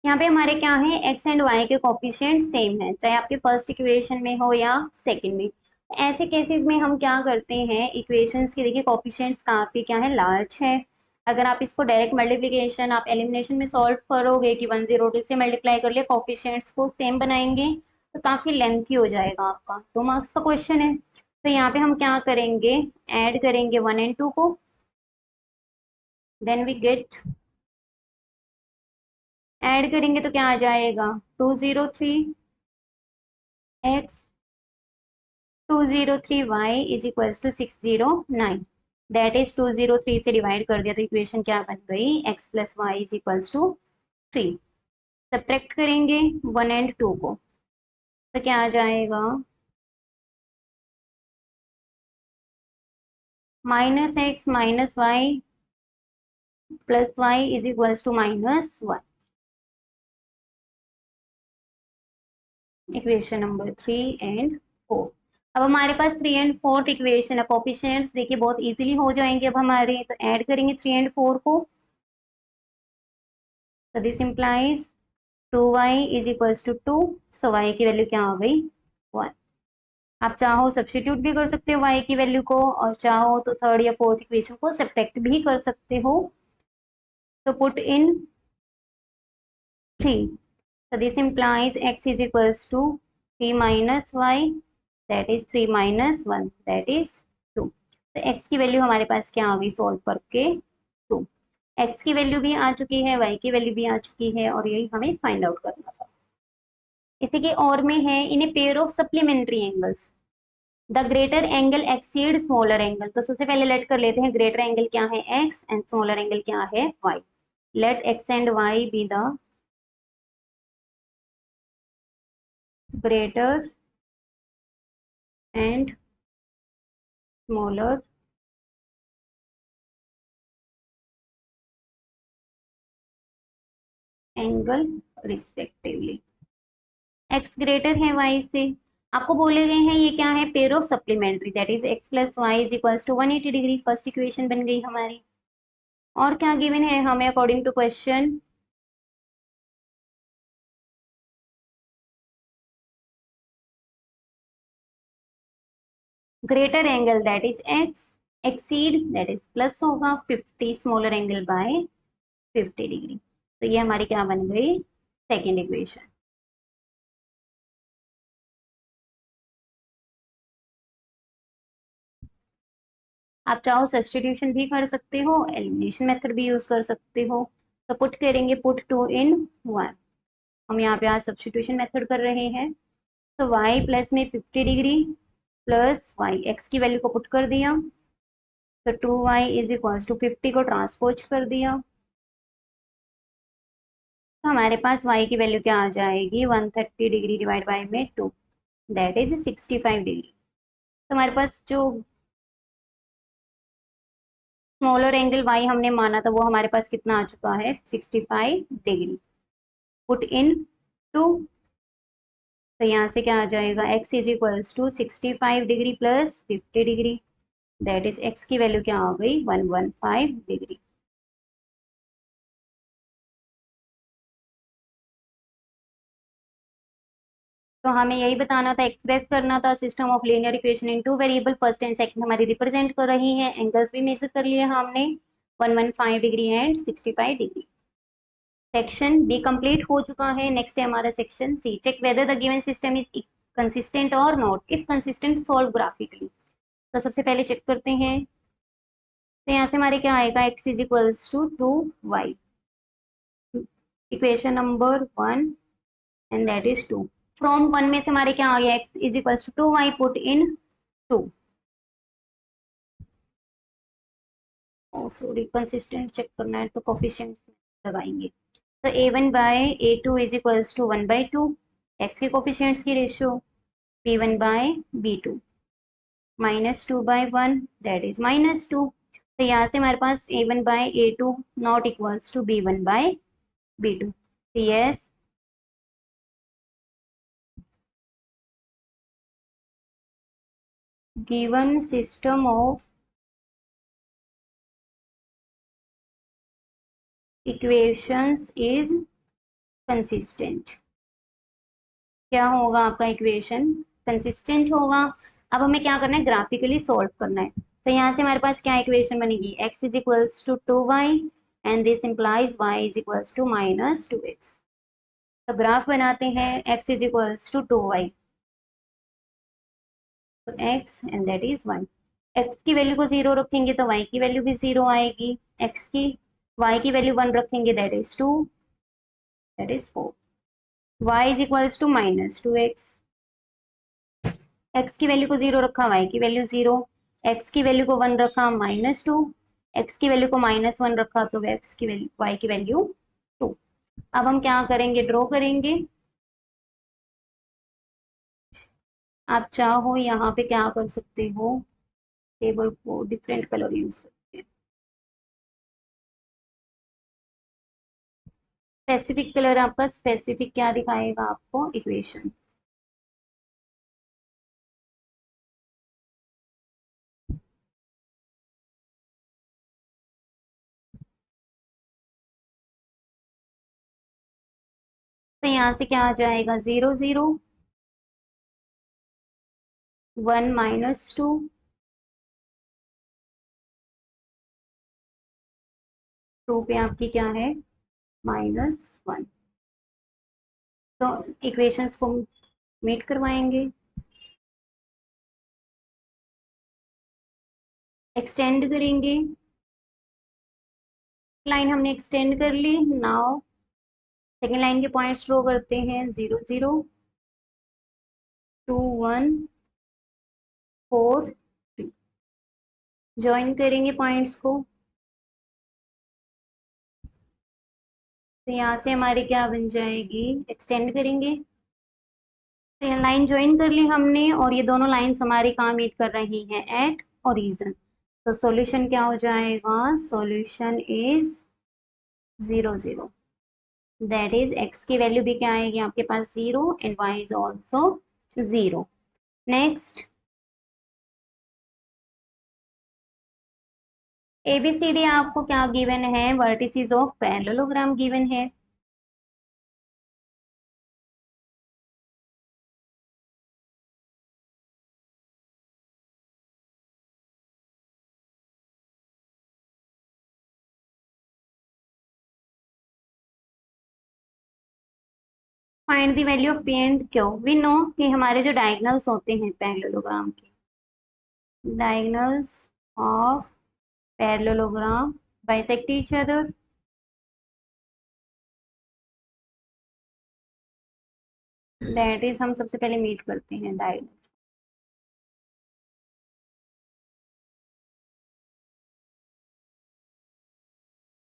यहाँ पे हमारे क्या है, एक्स एंड वाई के कोफिशिएंट सेम है, चाहे आपके फर्स्ट इक्वेशन में हो या सेकंड में। ऐसे केसेस में हम क्या करते हैं, इक्वेशंस के देखिए कोफिशिएंट्स काफी क्या है, लार्ज है। अगर आप इसको डायरेक्ट मल्टीप्लिकेशन आप एलिमिनेशन में सॉल्व करोगे कि 102 से मल्टीप्लाई कर लिया, कोफिशिएंट्स को सेम बनाएंगे तो काफी लेंथी हो जाएगा आपका, 2 मार्क्स का क्वेश्चन है। तो यहाँ पे हम क्या करेंगे, ऐड करेंगे 1 and 2 को, देन वी गेट, ऐड करेंगे तो क्या आ जाएगा, 203 x 203 y is equals to 609। That is 203 से डिवाइड कर दिया तो इक्वेशन क्या बन गई, x plus Y is equals to 3। Subtract करेंगे 1 एंड 2 को तो क्या आ जाएगा, minus x minus y plus Y is equals to -1। Equation number 3 and 4। अब हमारे पास 3 एंड 4 इक्वेशन है, कोफिशिएंट्स देखिए बहुत इजीली हो जाएंगे अब हमारे, तो ऐड करेंगे 3 एंड 4 को, तो this implies 2y is equals to 2। So y की वैल्यू क्या आ गई, 1। आप चाहो सब्स्टिट्यूट भी कर सकते हो y की वैल्यू को, और चाहो तो थर्ड या फोर्थ इक्वेशन को सब्ट्रैक्ट भी कर सकते हो। तो put in 3, so this implies x is equals to 3 minus y, that is 3 minus 1, that is 2। तो x की वैल्यू हमारे पास क्या आ गई सॉल्व करके, 2। x की वैल्यू भी आ चुकी है, y की वैल्यू भी आ चुकी है, और यही हमें फाइंड आउट करना था। इसी के और में है in a pair of supplementary angles the greater angle exceed smaller angle. तो सबसे पहले लेट कर लेते हैं ग्रेटर एंगल क्या है x एंड स्मॉलर एंगल क्या है y। Let x and y be the greater and smaller angle respectively. x greater है y से, आपको बोले गए हैं ये क्या है, pair of supplementary, that is x plus Y is equals to 180 degree. First equation बन गई हमारी। और क्या गिवन है हमें according to question, greater angle that is x, exceed that is plus होगा 50 स्मॉलर एंगल बाय 50 डिग्री। तो ये हमारी क्या बन गई, सेकेंड इक्वेशन। आप चाहो सब्स्टिट्यूशन भी कर सकते हो, एलिमिनेशन मेथड भी यूज कर सकते हो। तो पुट करेंगे, पुट 2 इन 1। हम यहाँ पे आज सब्स्टिट्यूशन मेथड कर रहे हैं। तो y प्लस में 50 डिग्री प्लस वाई, एक्स की वैल्यू को पुट कर दिया, तो 2y इज इक्वल्स टू 50 को ट्रांसपोज कर दिया, तो हमारे पास y की वैल्यू क्या आ जाएगी, 130 डिग्री डिवाइड बाई में 2, दैट इज 65 डिग्री। तो हमारे पास जो स्मॉलर एंगल y हमने माना था वो हमारे पास कितना आ चुका है, 65 डिग्री। पुट इन 2, तो यहाँ से क्या आ जाएगा, x is equals to 65 degree plus 50 degree, that is x की वैल्यू क्या आ गई, 115 डिग्री। तो हमें यही बताना था, एक्सप्रेस करना था system of linear equation in two variable, first and second हमारी रिप्रेजेंट कर रही है, एंगल्स भी मेजर कर लिए हमने 115 degree and 65 degree. Section B complete हो चुका है। नेक्स्ट है हमारा section C, check whether the given system is consistent और not, if consistent solve graphically. तो सबसे पहले चेक करते हैं, तो यहाँ से हमारे क्या आएगा, x is equals to 2y, equation number 1 and that is 2। From 1 में से हमारे क्या आ गया, x is equals to 2y, put in 2। Oh sorry, consistent check करना है तो कोफिशिएंट्स लगाएंगे। तो a1 by a2 is equals to 1/2, x के कोफिशिएंट्स की ratio b1 by b2, -2/1 that is -2। तो यहाँ से हमारे पास a1 by a2 not equals to b1 by b2। तो yes, given system of equations is consistent. क्या होगा आपका इक्वेशन, कंसिस्टेंट होगा। अब हमें क्या करना है, ग्राफिकली सॉल्व करना है। तो यहाँ से हमारे पास क्या इक्वेशन बनेगी, x is equals to 2y and this implies y is equals to -2x। तो ग्राफ बनाते हैं, x is equals to 2y, तो x and that is y। x की वैल्यू को 0 रखेंगे तो y की वैल्यू भी 0 आएगी, x की y की वैल्यू 1 रखेंगे that is 2, that is 4। y is equals to -2x, x की वैल्यू को 0 रखा, y की वैल्यू 0, एक्स की वैल्यू को 1 रखा -2, एक्स की वैल्यू को -1 रखा तो एक्स की वैल्यू वाई की वैल्यू 2। अब हम क्या करेंगे, ड्रॉ करेंगे। आप चाहो यहाँ पे क्या कर सकते हो, टेबल को डिफरेंट कलर यूज करके स्पेसिफिक कलर, आपका स्पेसिफिक क्या दिखाएगा आपको, इक्वेशन। तो यहाँ से क्या आ जाएगा, 0 0, 1 -2, 2 पे आपकी क्या है, -1। तो इक्वेशंस को मीट करवाएंगे, एक्सटेंड करेंगे। लाइन हमने एक्सटेंड कर ली। नाउ सेकेंड लाइन के पॉइंट्स ड्रॉ करते हैं, 0 0, 2 1, 4 3। ज्वाइन करेंगे पॉइंट्स को। तो यहाँ से हमारी क्या बन जाएगी, एक्सटेंड करेंगे। तो ये लाइन ज्वाइन कर ली हमने, और ये दोनों लाइंस हमारी कहाँ मीट कर रही हैं, एट ओरिजिन। तो सॉल्यूशन क्या हो जाएगा, solution is 0 0। That is x की वैल्यू भी क्या आएगी आपके पास, 0, and y is also 0। Next, ABCD आपको क्या गिवन है, वर्टिसेस ऑफ पैरेललोग्राम गिवन है। Find the value of p and q. We know कि हमारे जो डायगोनल्स होते हैं पैरेललोग्राम के, diagonals of parallelogram bisect each other. That is हम सबसे पहले मीट करते हैं डायगोनल्स।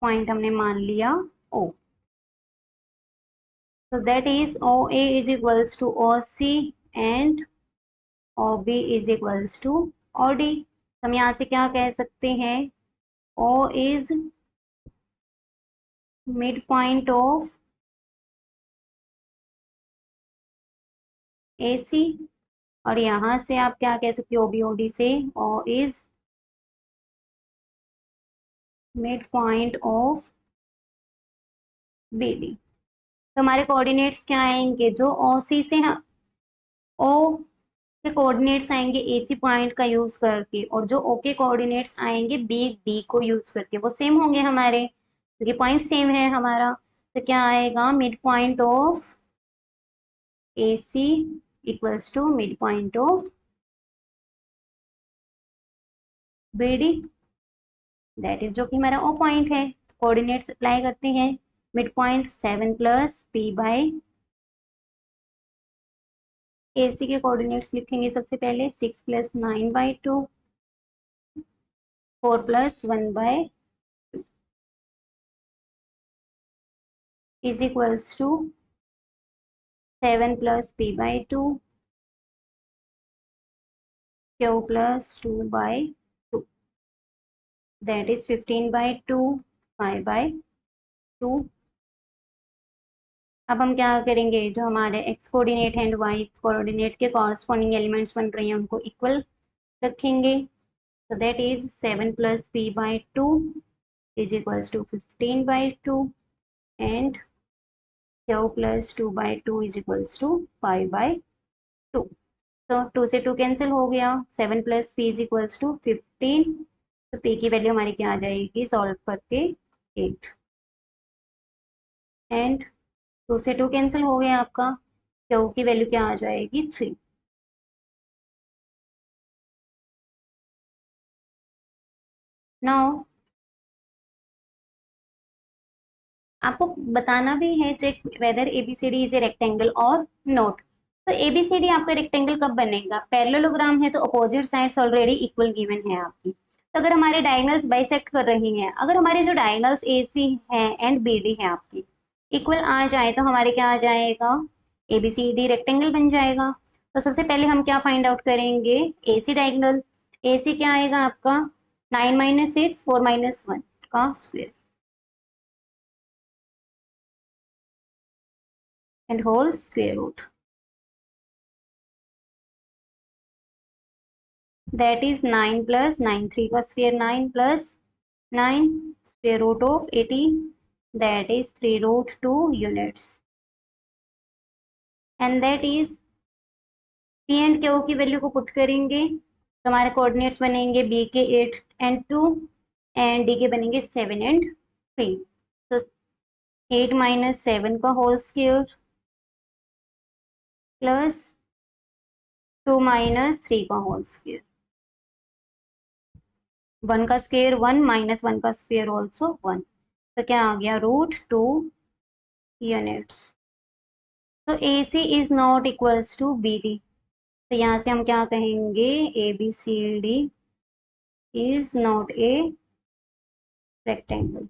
पॉइंट हमने मान लिया ओ। So that is OA is equals to OC and OB is equals to OD। हम यहाँ से क्या कह सकते हैं, O is midpoint of AC, और यहाँ से आप क्या कह सकते हो, OB OD से O is midpoint of BD। तो हमारे कोऑर्डिनेट्स क्या आएंगे, जो OC से O के कोऑर्डिनेट्स आएंगे AC पॉइंट का यूज करके, और जो O के कोऑर्डिनेट्स आएंगे BD को यूज करके, वो सेम होंगे हमारे, क्योंकि पॉइंट सेम है हमारा। तो क्या आएगा, mid point of AC equals to mid point of BD, that is जो कि हमारा O पॉइंट है। कोऑर्डिनेट्स अप्लाई करते हैं, मिड पॉइंट 7 + P/, AC के कोऑर्डिनेट्स लिखेंगे सबसे पहले, 6 + 9/2, 4 + 1/, is equals to 7 + P/2, Q + 2/2, that is 15/2, 5/2। अब हम क्या करेंगे, जो हमारे x coordinate and y coordinate के कॉरस्पॉन्डिंग एलिमेंट्स बन रही हैं उनको इक्वल रखेंगे। so that is 7 + P/2 is equals to 15/2 and Q + 2/2 is equals to 5/2। तो 2 से 2 कैंसिल हो गया, 7 + P is equals to 15। तो P की वैल्यू हमारी क्या आ जाएगी, सॉल्व करके 8, एंड 2 से 2 कैंसिल हो गया आपका, Q की वैल्यू क्या आ जाएगी, 3। नाउ आपको बताना भी है check whether ABCD is a rectangle और नोट। तो एबीसीडी आपका रेक्टेंगल कब बनेगा, पैरेललोग्राम है तो opposite sides already equal given है आपकी। तो अगर हमारे डायगोनल्स बाइसेक्ट कर रही हैं, अगर हमारे जो डायगोनल्स एसी है एंड बीडी है आपकी इक्वल आ जाए तो हमारे क्या आ जाएगा, एबीसीडी रेक्टेंगल बन जाएगा। तो सबसे पहले हम क्या फाइंड आउट करेंगे, एसी डायगोनल। एसी क्या आएगा आपका 9 माइनस 6 4 माइनस 1 का square and whole square root, that is 9 plus 9 3 का square 9 plus 9 square root of 80, that is 3 root 2 units, and that is P and Q की वैल्यू को पुट करेंगे तो हमारे कोऑर्डिनेट्स बनेंगे B के 8 एंड 2 एंड D के बनेंगे 7 एंड 3। तो 8 माइनस 7 का होल स्क्वायर प्लस 2 माइनस 3 का होल स्क्वायर, 1 का स्क्वायर 1 माइनस 1 का स्क्वायर ऑल्सो 1, तो क्या आ गया रूट 2 यूनिट्स। तो A C is not equals to B D, तो यहाँ से हम क्या कहेंगे, A B C D is not a rectangle.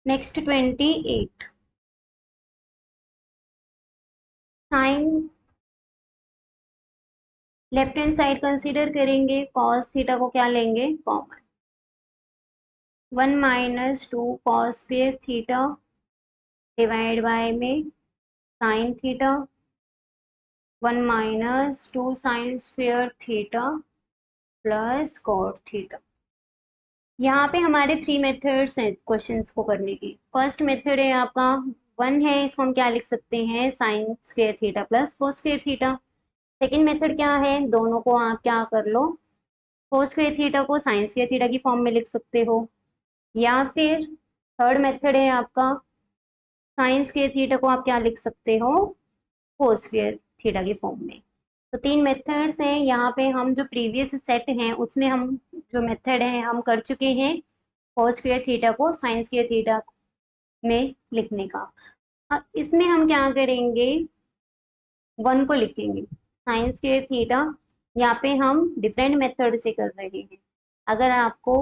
Next 28, sine left hand side consider करेंगे, कॉस थीटा को क्या लेंगे common, 1 minus 2 cos square theta divide by में sine theta, 1 minus 2 sine square theta plus cot theta. यहाँ पे हमारे 3 मेथड्स हैं क्वेश्चंस को करने की। फर्स्ट मेथड है आपका 1 है, इसको हम क्या लिख सकते हैं sign square theta plus cos square theta. Second method क्या है, दोनों को आप क्या कर लो, कोस स्क्वायर थीटा को साइन स्क्वायर थीटा की फॉर्म में लिख सकते हो, या फिर थर्ड मेथड है आपका साइन स्क्वायर थीटा को आप क्या लिख सकते हो कोस स्क्वायर थीटा की फॉर्म में। तो 3 मेथड्स हैं यहाँ पे, हम जो प्रीवियस सेट हैं उसमें हम जो मेथड है हम कर चुके हैं कोस स्क्वायर थीटा को साइन स्क्वायर थीटा में लिखने का। अब इसमें हम क्या करेंगे, 1 को लिखेंगे साइन स्क्वायर थीटा, यहाँ पे हम डिफरेंट मेथड से कर रहे हैं। अगर आपको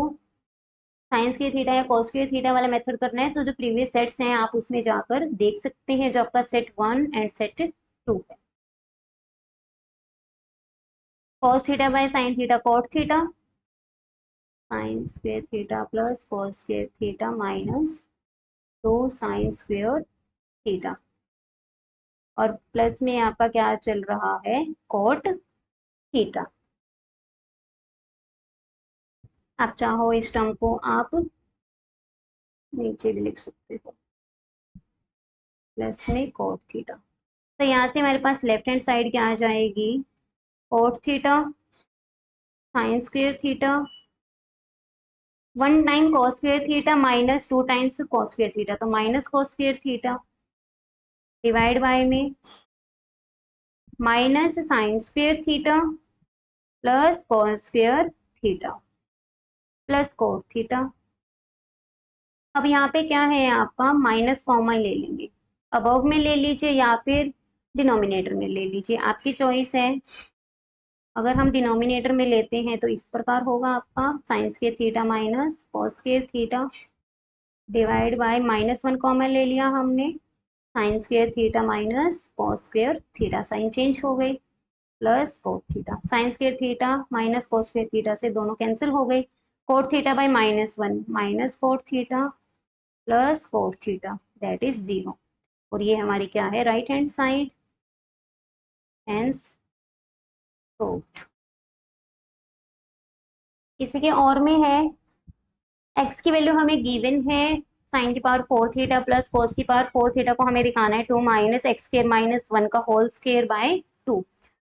साइन स्क्वायर थीटा या कॉस स्क्वायर थीटा वाला मेथड करना है तो जो प्रीवियस सेट्स हैं आप उसमें जाकर देख सकते हैं, जो आपका सेट 1 एंड सेट 2 है। cos theta by sine theta cot theta, sine square theta plus cos square theta minus 2 sine square theta, और प्लस में आपका क्या चल रहा है कॉट थीटा। आप चाहो इस टर्म को आप नीचे भी लिख सकते हो प्लस में कॉट थीटा। तो यहाँ से हमारे पास लेफ्ट हैंड साइड क्या आ जाएगी, cot theta sine square theta 1 time cos square theta minus 2 times cos square theta, तो minus cos square theta divide by में minus sine square theta plus cos square theta plus cot theta. अब यहाँ पे क्या है आपका माइनस कॉमन ले लेंगे, अबव में ले लीजिए या फिर डिनोमिनेटर में ले लीजिए, आपकी चॉइस है। अगर हम डिनोमिनेटर में लेते हैं तो इस प्रकार होगा आपका sine square theta minus cos square theta divide by minus 1 common ले लिया हमने, sine square theta minus cos square theta, sine change हो गई plus cot theta, sine square theta minus cos square theta से दोनों कैंसिल हो गई, cot theta by minus 1 minus cot theta plus cot theta that is 0, और ये हमारी क्या है right hand side, hence cot. इसी के और में है x की वैल्यू हमें गिवन है साइन की पावर 4 थीटा प्लस कोस की पावर 4 थीटा को हमें दिखाना है 2 माइनस एक्स स्क्वायर माइनस 1 का होल स्क्वायर बाय 2।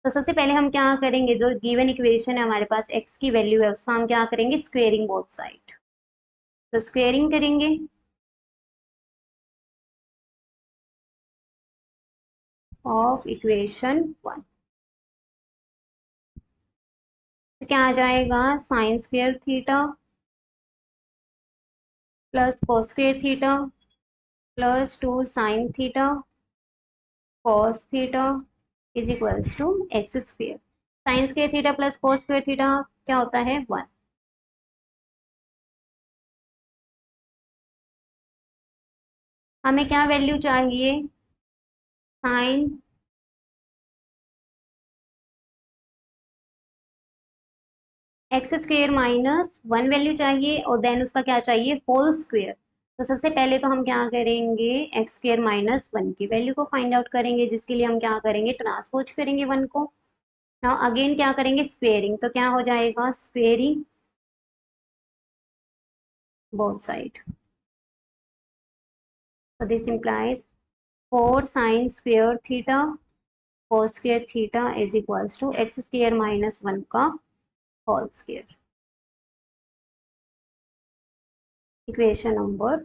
तो सबसे पहले हम क्या करेंगे, जो गिवन इक्वेशन है हमारे पास x की वैल्यू है उसको हम क्या करेंगे स्क्वेयरिंग बोथ साइड, तो स्क्वेयरिंग करेंगे ऑफ इक्वेशन 1। तो क्या आ जाएगा, sine square theta plus cos square theta plus 2 sine theta cos theta is equals to x square. Sine square theta plus cos square theta क्या होता है, 1। हमें क्या वैल्यू चाहिए, sine x square minus 1 value चाहिए, और देन उसका क्या चाहिए, होल स्क्वेयर। तो सबसे पहले तो हम क्या करेंगे, एक्स स्क्वेयर माइनस 1 की वैल्यू को फाइंड आउट करेंगे, जिसके लिए हम क्या करेंगे, ट्रांसपोज करेंगे 1 को। नाउ अगेन क्या करेंगे, स्क्वेयरिंग। तो क्या हो जाएगा, squaring both side. So this implies 4 sin square theta cos square theta is equals to x square minus 1 का होल स्क्वायर। Equation number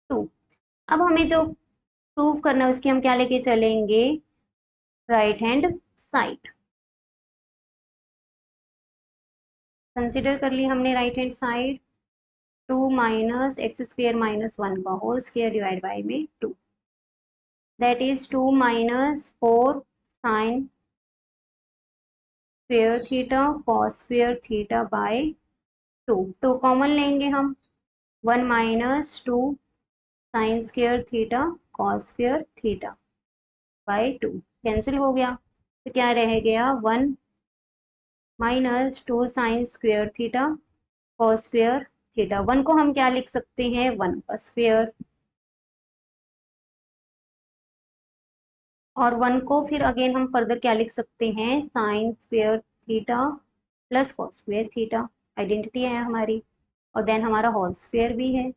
2। अब हमें जो प्रूव करना है उसकी हम क्या लेके चलेंगे, राइट हैंड साइड। कंसिडर कर ली हमने right hand side, 2 minus x square minus 1 का होल स्क्वायर डिवाइड बाई में 2, that is 2 minus 4 sign square theta cos square theta by 2। 2 common लेंगे हम, 1 minus 2 sine square theta cos square theta by 2 cancel हो गया। तो क्या रह गया, 1 minus 2 sine square theta cos square theta. 1 को हम क्या लिख सकते हैं, 1 का स्क्वेयर, और 1 को फिर अगेन हम फर्दर क्या लिख सकते हैं, sign square theta plus cos square theta. Identity है हमारी, और देन हमारा होल स्क्वेयर भी है।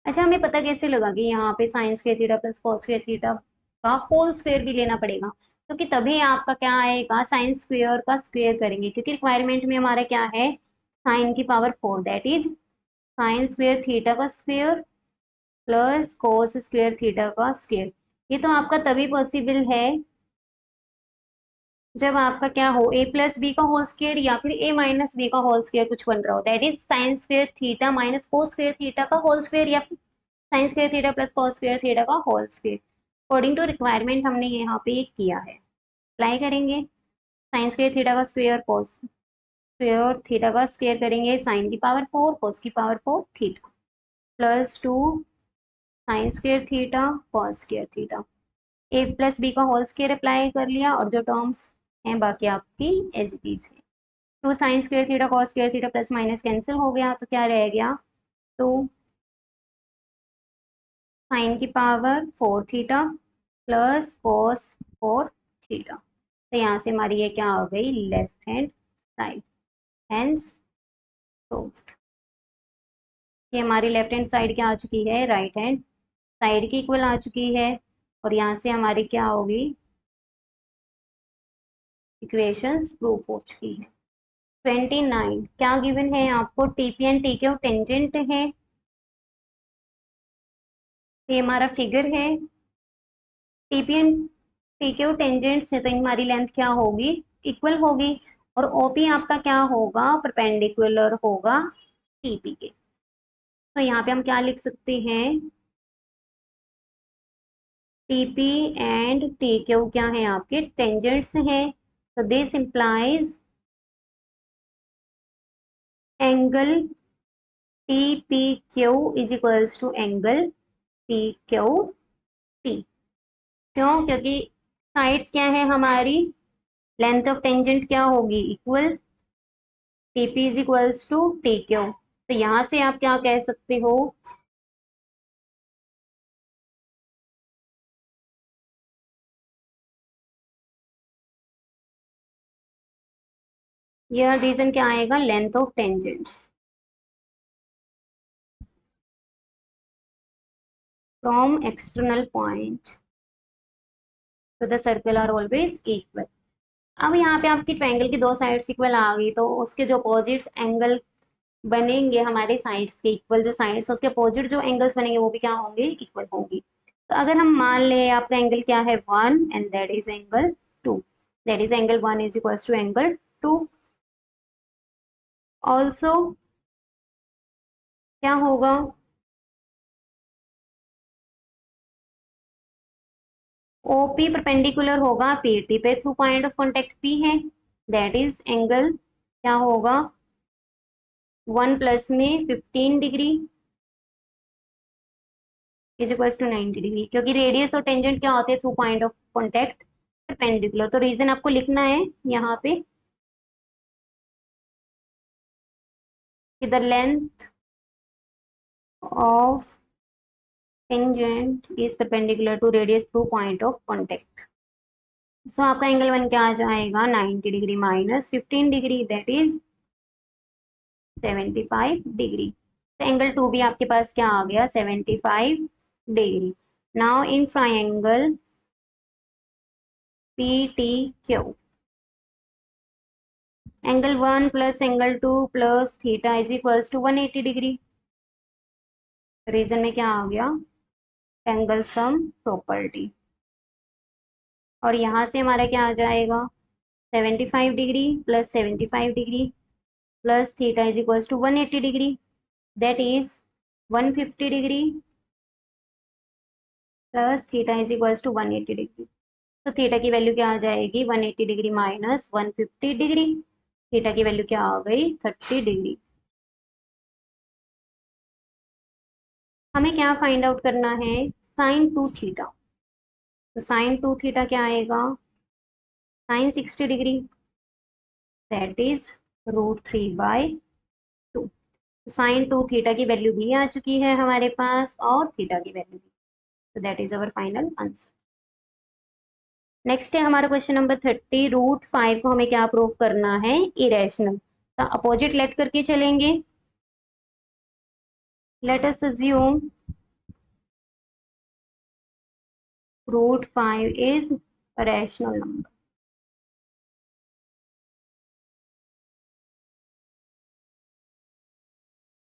अच्छा, हमें पता कैसे लगा कि यहाँ पे sign square theta plus cos square theta का होल स्क्वेयर भी लेना पड़ेगा, क्योंकि तभी आपका क्या आएगा, साइन स्क्वेयर का स्क्वेयर करेंगे, क्योंकि रिक्वायरमेंट में हमारा क्या है, साइन की power 4, that is sine square theta का square plus cos square theta का स्क्वेयर। ये तो आपका तभी पॉसिबल है जब आपका क्या हो, ए प्लस बी का होल स्क्वेयर या फिर ए माइनस बी का होल स्क्वेयर कुछ बन रहा हो, that is sine square theta minus cos square theta का होल स्क्वेयर, या फिर sine square theta plus cos square theta का whole square. According to requirement हमने यहाँ पे ये किया है, अप्लाई करेंगे। साइन स्क्वेयर थीटा का स्क्वेयर कॉस स्क्वेयर थीटा का स्क्वेयर करेंगे, साइन की पावर 4 कॉस की power 4 theta plus 2 sine square theta cos square theta. A plus B का होल स्क्वेयर अप्लाई कर लिया, और जो टर्म्स हैं बाकी आपकी एज इट इज है। 2 sine square theta cos square theta plus minus cancel हो गया, तो क्या रह गया, 2 साइन की power 4 theta plus cos 4 theta. तो यहाँ से हमारी ये क्या हो गई, left hand side, hence proved. ये हमारी लेफ्ट हैंड साइड क्या आ चुकी है, राइट हैंड साइड की इक्वल आ चुकी है, और यहाँ से हमारी क्या होगी, इक्वेशंस प्रूव हो चुकी है। 29 क्या गिवन है आपको, टीपी एंड टीक्यू टेंजेंट है। ये हमारा फिगर है, टीपी एंड टीक्यू टेंजेंट से, तो हमारी लेंथ क्या होगी, इक्वल होगी, और ओपी आपका क्या होगा, परपेंडिकुलर होगा टीपी के। तो यहाँ पे हम क्या लिख सकते हैं, टीपी एंड टीक्यू क्या है, आपके टेंजेंट्स हैं। तो this implies angle TP Q is equals to angle P Q T. क्यों, क्योंकि साइड्स क्या है हमारी, लेंथ ऑफ टेंजेंट क्या होगी, equal, TP is equals to T Q. तो यहां से आप क्या कह सकते हो, यह रीजन क्या आएगा, length of tangents from external point to the circle are always equal. अब यहाँ पे आपकी ट्रायंगल की दो साइड्स इक्वल आ गई, तो उसके जो अपोजिट एंगल बनेंगे हमारे साइड्स के इक्वल, जो साइड्स उसके अपोजिट जो एंगल्स बनेंगे वो भी क्या होंगे, इक्वल होंगी। तो अगर हम मान ले आपका एंगल क्या है 1 and that is angle 2, that is angle 1 is equals to angle 2। Also क्या होगा, ओपी परपेंडिकुलर होगा पीटी पे through point of contact P है, दैट इज एंगल क्या होगा 1 प्लस में 15 degree is equals to 90 degree, क्योंकि रेडियस और टेंजेंट क्या होते हैं through point of contact perpendicular. तो रीजन आपको लिखना है यहाँ पे कि the length of tangent is perpendicular to radius through point of contact. So आपका एंगल 1 क्या आ जाएगा 90 degree minus 15 degree, that is 75 degree. तो एंगल 2 भी आपके पास क्या आ गया 75 degree. Now in triangle P T Q, angle 1 plus angle 2 plus theta is equals to 180 degree. Reason में क्या आ गया एंगल सम प्रॉपर्टी, और यहाँ से हमारा क्या आ जाएगा 75 degree plus 75 degree plus theta is equals to 180 degree, that is 150 degree plus theta is equals to 180 degree. तो थीटा की वैल्यू क्या आ जाएगी 180 डिग्री माइनस 150 डिग्री, थीटा की वैल्यू क्या आ गई 30 डिग्री। हमें क्या फाइंड आउट करना है साइन 2 थीटा। तो साइन 2 थीटा क्या आएगा sine 60 degree, that is √3/2। Sine 2 theta की वैल्यू भी आ चुकी है हमारे पास और थीटा की वैल्यू भी, तो that is our final answer. Next है हमारा क्वेश्चन नंबर 30, √5 को हमें क्या प्रूव करना है इरेशनल। तो अपोजिट लेट करके चलेंगे। Let us assume √5 is rational number.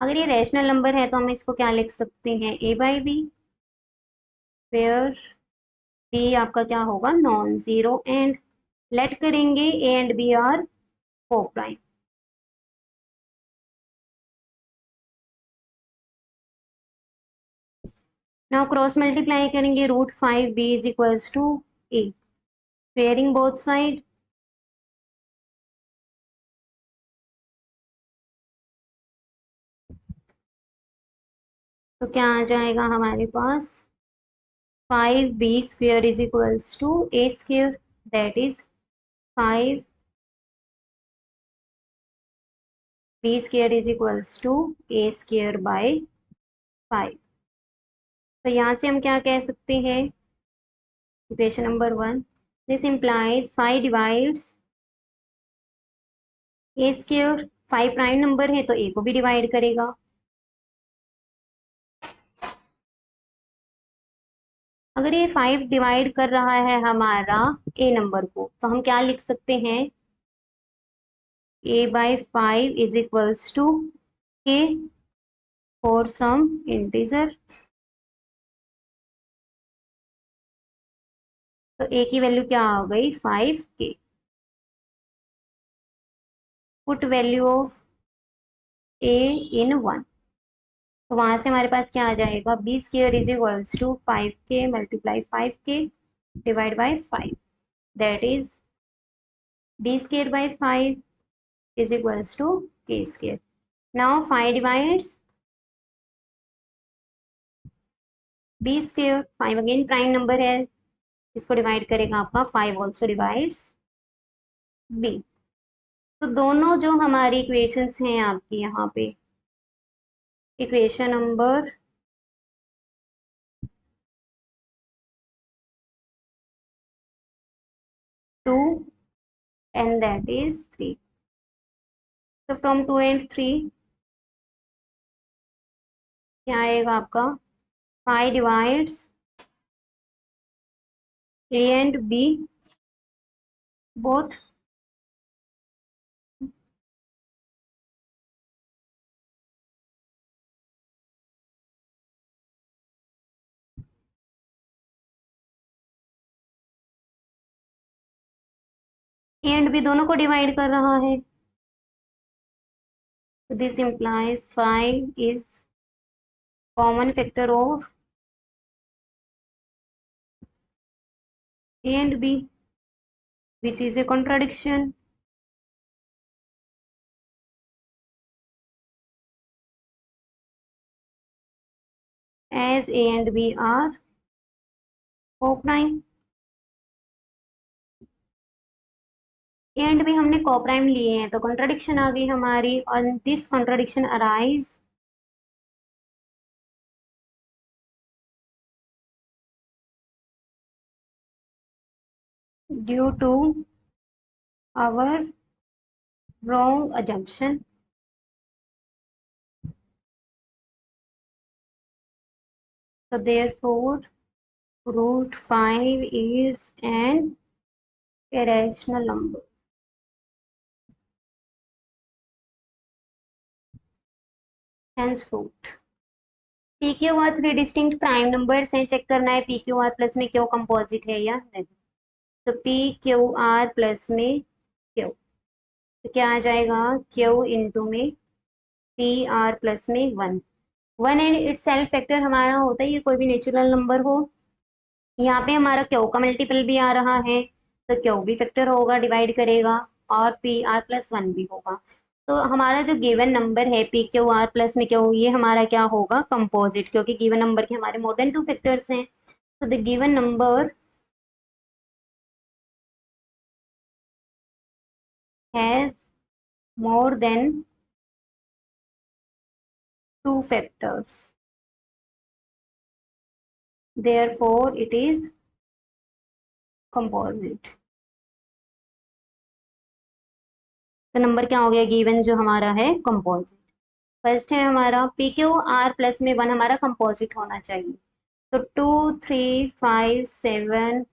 अगर ये रैशनल नंबर है तो हम इसको क्या लिख सकते हैं a/b, वेयर b आपका क्या होगा नॉन जीरो, एंड लेट करेंगे a and b are coprime. Now cross multiply करेंगे √5b is equals to a, pairing both side, तो क्या आ जाएगा हमारे पास 5b² is equals to a², that is 5b² is equals to a²/5। तो यहाँ से हम क्या कह सकते हैं equation number 1, this implies 5 divides a²। 5 prime number है तो a को भी डिवाइड करेगा। अगर ये 5 डिवाइड कर रहा है हमारा a नंबर को, तो हम क्या लिख सकते हैं a/5 is equals to k for some integer. तो a की वैल्यू क्या आ गई 5k। Put value of a in 1, तो वहां से हमारे पास क्या आ जाएगा b² is equals to 5k multiply 5k divide by 5, that is b²/5 is equals to k²। Now 5 divides b²। 5 again prime number है, इसको डिवाइड करेगा आपका 5 ऑल्सो डिवाइड्स b। तो दोनों जो हमारी इक्वेशंस हैं आपकी यहाँ पे equation number 2 and that is 3। तो फ्रॉम 2 एंड 3 क्या आएगा आपका 5 divides 3 and b both, A and B दोनों को डिवाइड कर रहा है, तो this implies 5 is common factor of A and B, which is a contradiction. As A and B are coprime, A and B हमने को प्राइम लिए हैं तो कॉन्ट्राडिक्शन आ गई हमारी, और this contradiction arise due to our wrong assumption, so therefore root 5 is an irrational number। henceforth P Q R three distinct prime numbers हैं, चेक करना है पी क्यू आर प्लस में क्यू कंपोजिट है या नहीं। तो पी क्यू आर प्लस में क्यू, तो क्या आ जाएगा, क्यू इंटू में पी आर प्लस में one. One and it self factor हमारा होता है, ये कोई भी नेचुरल नंबर हो, यहाँ पे हमारा क्यू का मल्टीपल भी आ रहा है, तो क्यू भी फैक्टर होगा, डिवाइड करेगा, और पी आर प्लस वन भी होगा। तो हमारा जो गिवन नंबर है पी क्यू आर प्लस में क्यू, ये हमारा क्या होगा, कंपोजिट, क्योंकि गिवन नंबर के हमारे मोर देन टू फैक्टर्स हैं। तो the given number has more than two factors, therefore it is composite। तो नंबर क्या हो गया गिवन जो हमारा है, कंपोजिट। फर्स्ट है हमारा पी क्यू आर प्लस में वन हमारा कंपोजिट होना चाहिए, तो 2 3 5 7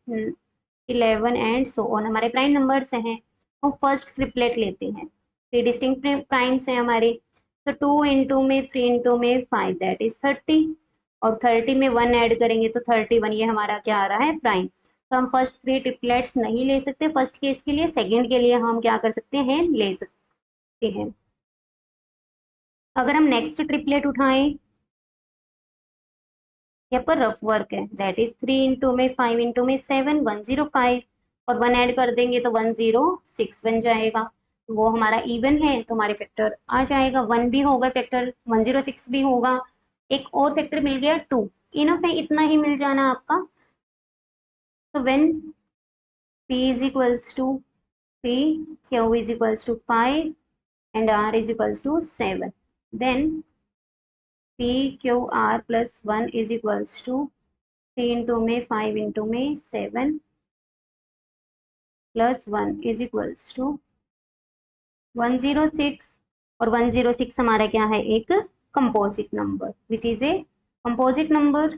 11 एंड सो ऑन हमारे प्राइम नंबर्स हैं। हम फर्स्ट ट्रिपलेट लेते हैं, थ्री डिस्टिंक्ट प्राइम्स हैं हमारे, तो 2 इंटू में 3 इंटू में 5 दैट इज 30, और 30 में 1 ऐड करेंगे तो 31, ये हमारा क्या आ रहा है, प्राइम। तो हम फर्स्ट थ्री ट्रिपलेट्स नहीं ले सकते फर्स्ट केस के लिए, सेकंड के लिए हम क्या कर सकते हैं, ले सकते हैं। अगर हम नेक्स्ट ट्रिपलेट उठाएं, यहाँ पर रफ वर्क है, दैट इज 3 इंटू में 5 इंटू में 7 105, और वन ऐड कर देंगे तो 106 बन जाएगा। वो हमारा इवन है तो हमारे फैक्टर आ जाएगा, वन भी होगा फैक्टर, 106 भी होगा, एक और फैक्टर मिल गया 2। इनफ है इतना ही मिल जाना आपका। तो when p is equals to p, q is equals to 5 and r is equals to 7, then p q r plus 1 is equals to 3 into में 5 इंटू में 7 प्लस 1 इज इक्वल्स टू 106, और 106 हमारा क्या है, एक composite number, which is a composite number.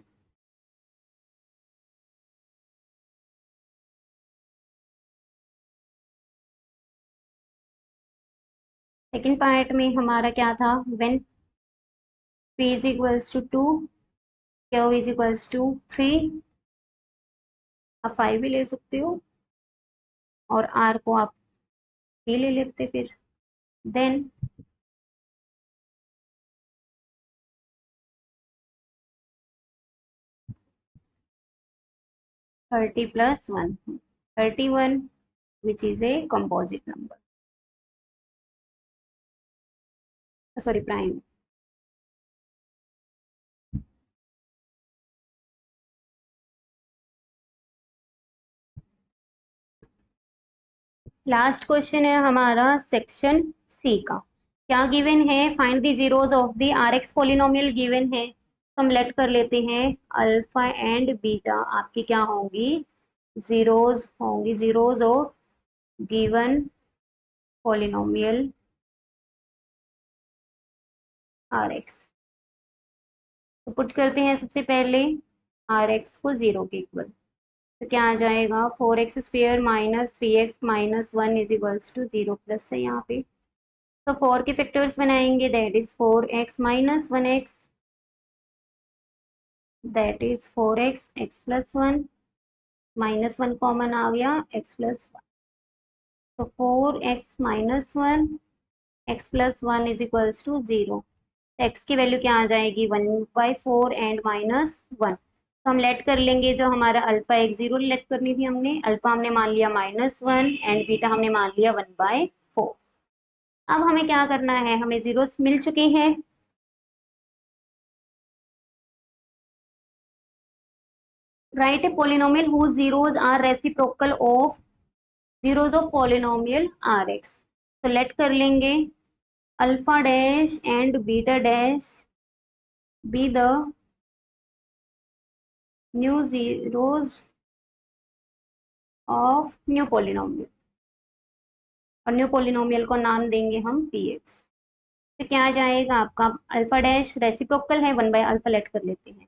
Second part में हमारा क्या था, when p is equals to 2, q is equals to 3, आप 5 भी ले सकते हो, और r को आप 3 ले लेते फिर, then thirty plus one 31, which is a composite number, sorry prime। Last question है हमारा सेक्शन सी का, क्या गिवन है, find the zeros of the R X polynomial given है, तो हम लेट कर लेते हैं अल्फा एंड बीटा आपकी क्या होंगी, जीरोस होंगी, zeros of given polynomial R X. तो पुट करते हैं सबसे पहले आर एक्स को जीरो के इक्वल, तो क्या आ जाएगा, 4x² minus 3x minus 1 is equals to 0, plus है यहाँ पे, तो 4 के फैक्टर्स बनाएंगे, that is 4x minus 1x, that is 4x x plus 1 minus 1 common आ गया x प्लस 1, तो 4x-1 x+1 is equals to 0। X की वैल्यू क्या आ जाएगी 1/4 एंड -1। तो हम लेट कर लेंगे जो हमारा अल्फा एक 0 लेट करनी थी हमने, अल्फा हमने मान लिया -1 एंड बीटा हमने मान लिया 1/4। अब हमें क्या करना है, हमें जीरोस मिल चुके हैं। Right A polynomial whose zeros are reciprocal of zeros of polynomial Rx। तो लेट कर लेंगे alpha dash and beta dash be the new zeros of new polynomial, और न्यू पोलिनोमियल को नाम देंगे हम px। तो क्या आ जाएगा आपका, अल्फा डैश रेसिप्रोकल है 1/अल्फा, लेट कर लेते हैं।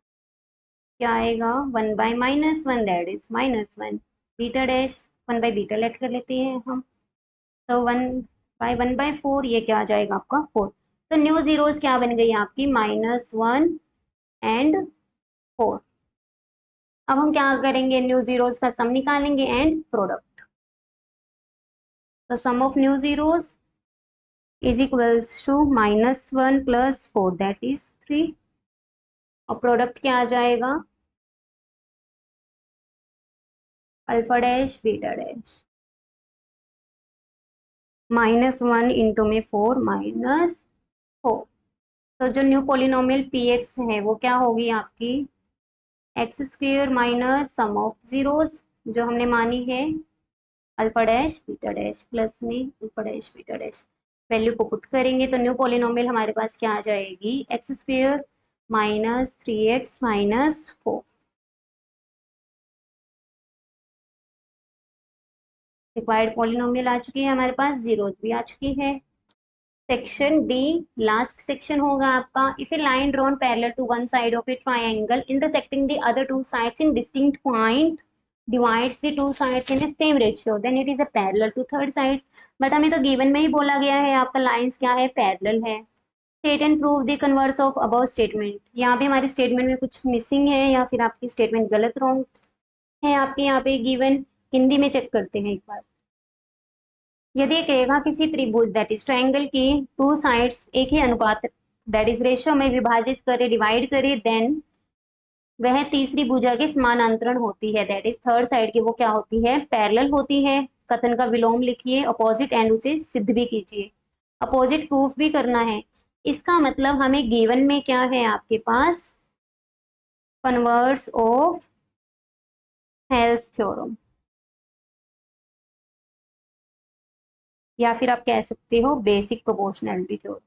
क्या आएगा 1/-1 दैट इज -1। बीटा डैश 1/बीटा लेट कर लेते हैं हम, तो 1/4 ये क्या आ जाएगा आपका 4। तो न्यू जीरोस क्या बन गई आपकी -1 एंड 4। अब हम क्या करेंगे, न्यू जीरोस का सम निकालेंगे एंड प्रोडक्ट। तो sum of new zeros is equals to -1 + 4 that is 3, और प्रोडक्ट क्या आ जाएगा alpha dash beta dash -1 into में 4 -4। तो जो न्यू पोलिनोमियल पी एक्स है वो क्या होगी आपकी x² minus sum of zeros जो हमने मानी है alpha dash beta dash plus में alpha dash beta dash. Value को पुट करेंगे तो न्यू पोलिनोमियल हमारे पास क्या आ जाएगी x² minus 3x minus 4। Required polynomial आ चुकी है हमारे पास, जीरोस भी आ चुकी है। सेक्शन डी लास्ट सेक्शन होगा आपका। If a line drawn parallel to one side of a triangle intersecting the other two sides in distinct point divides the two sides in the same ratio then it is a parallel to third side. But हमें तो गिवन में ही बोला गया है आपका लाइंस क्या है, पैरेलल है। State and prove the converse of above statement. यहाँ पे हमारी स्टेटमेंट में कुछ मिसिंग है या फिर आपकी स्टेटमेंट गलत रॉन्ग है आपके यहाँ पे गिवन। हिंदी में चेक करते हैं एक बार। यदि एक रेखा किसी त्रिभुज दैट इज ट्रायंगल की टू साइड्स एक ही अनुपात दैट इज रेशियो में विभाजित करे डिवाइड करे देन वह तीसरी भुजा के समानांतरण होती है दैट इज थर्ड साइड की वो क्या होती है, पैरेलल होती है। कथन का विलोम लिखिए अपोजिट एंड उसे सिद्ध भी कीजिए। अपोजिट प्रूफ भी करना है। इसका मतलब हमें गिवन में क्या है आपके पास कन्वर्स ऑफ हेल्स थ्योरम, या फिर आप कह सकते हो बेसिक प्रोपोर्शनैलिटी थ्योरम।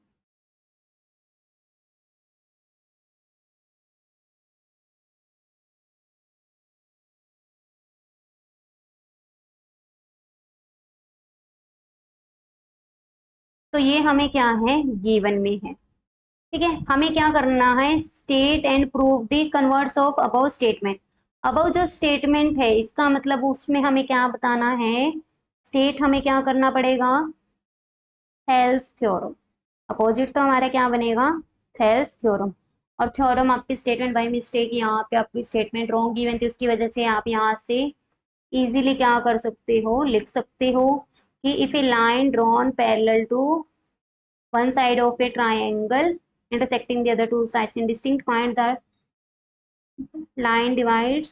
तो ये हमें क्या है गिवन में है। ठीक है, हमें क्या करना है, state and prove the converse of above statement. Above जो स्टेटमेंट है इसका मतलब उसमें हमें क्या बताना है, स्टेट हमें क्या करना पड़ेगा थेल्स थ्योरम। अपोजिट तो हमारा क्या बनेगा थेल्स थ्योरम। और थ्योरम आपकी स्टेटमेंट बाय मिस्टेक यहाँ पे आपकी स्टेटमेंट रॉन्ग गिवन थी, उसकी वजह से आप यहाँ से इजीली क्या कर सकते हो, लिख सकते हो कि if a line drawn parallel to one side of a triangle intersecting the other two sides in distinct point the line divides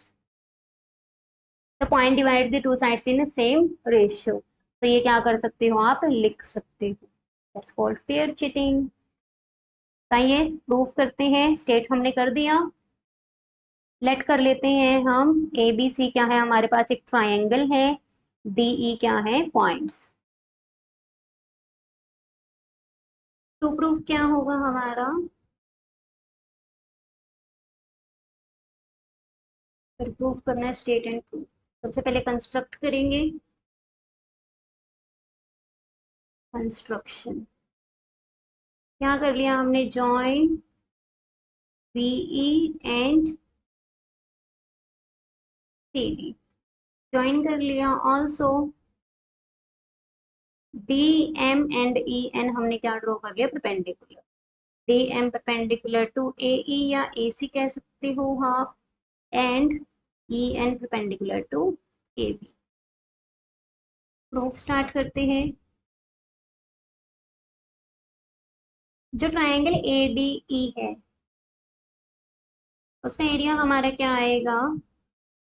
the point divides the two sides in the same ratio। तो ये क्या कर सकते हो आप लिख सकते हो, that's called pair cheating। आइए प्रूफ करते हैं। स्टेट हमने कर दिया, लेट कर लेते हैं हम ए बी सी क्या है हमारे पास एक ट्राइंगल है, डी ई क्या है पॉइंट्स। टू प्रूफ क्या होगा हमारा, फिर प्रूफ करना है स्टेट एंड प्रूफ। सबसे पहले कंस्ट्रक्ट करेंगे कंस्ट्रक्शन। क्या कर लिया हमने, join BE and CD join कर लिया। Also D M and E N हमने क्या ड्रॉ कर लिया perpendicular. D M perpendicular to A E या ए सी कह सकते हो आप, and E N perpendicular to A B. Proof start करते हैं। जो ट्रायंगल ए डी ई है उसका एरिया हमारा क्या आएगा,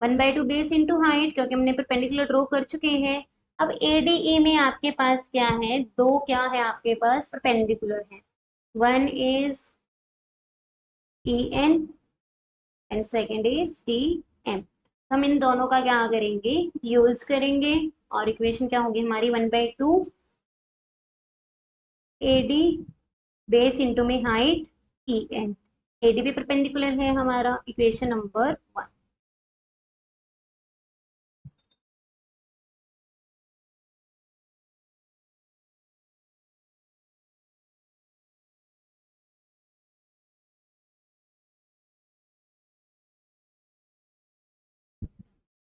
1/2 बेस इंटू हाइट, क्योंकि हमने परपेंडिकुलर ड्रॉ कर चुके हैं। अब एडीई में आपके पास क्या है, दो क्या है आपके पास परपेंडिकुलर है, one is E N and second is D M. हम इन दोनों का क्या करेंगे, यूज करेंगे, और इक्वेशन क्या होगी हमारी, 1/2 ए डी बेस इंटू में height E N. A D भी परपेंडिकुलर है हमारा, equation number 1।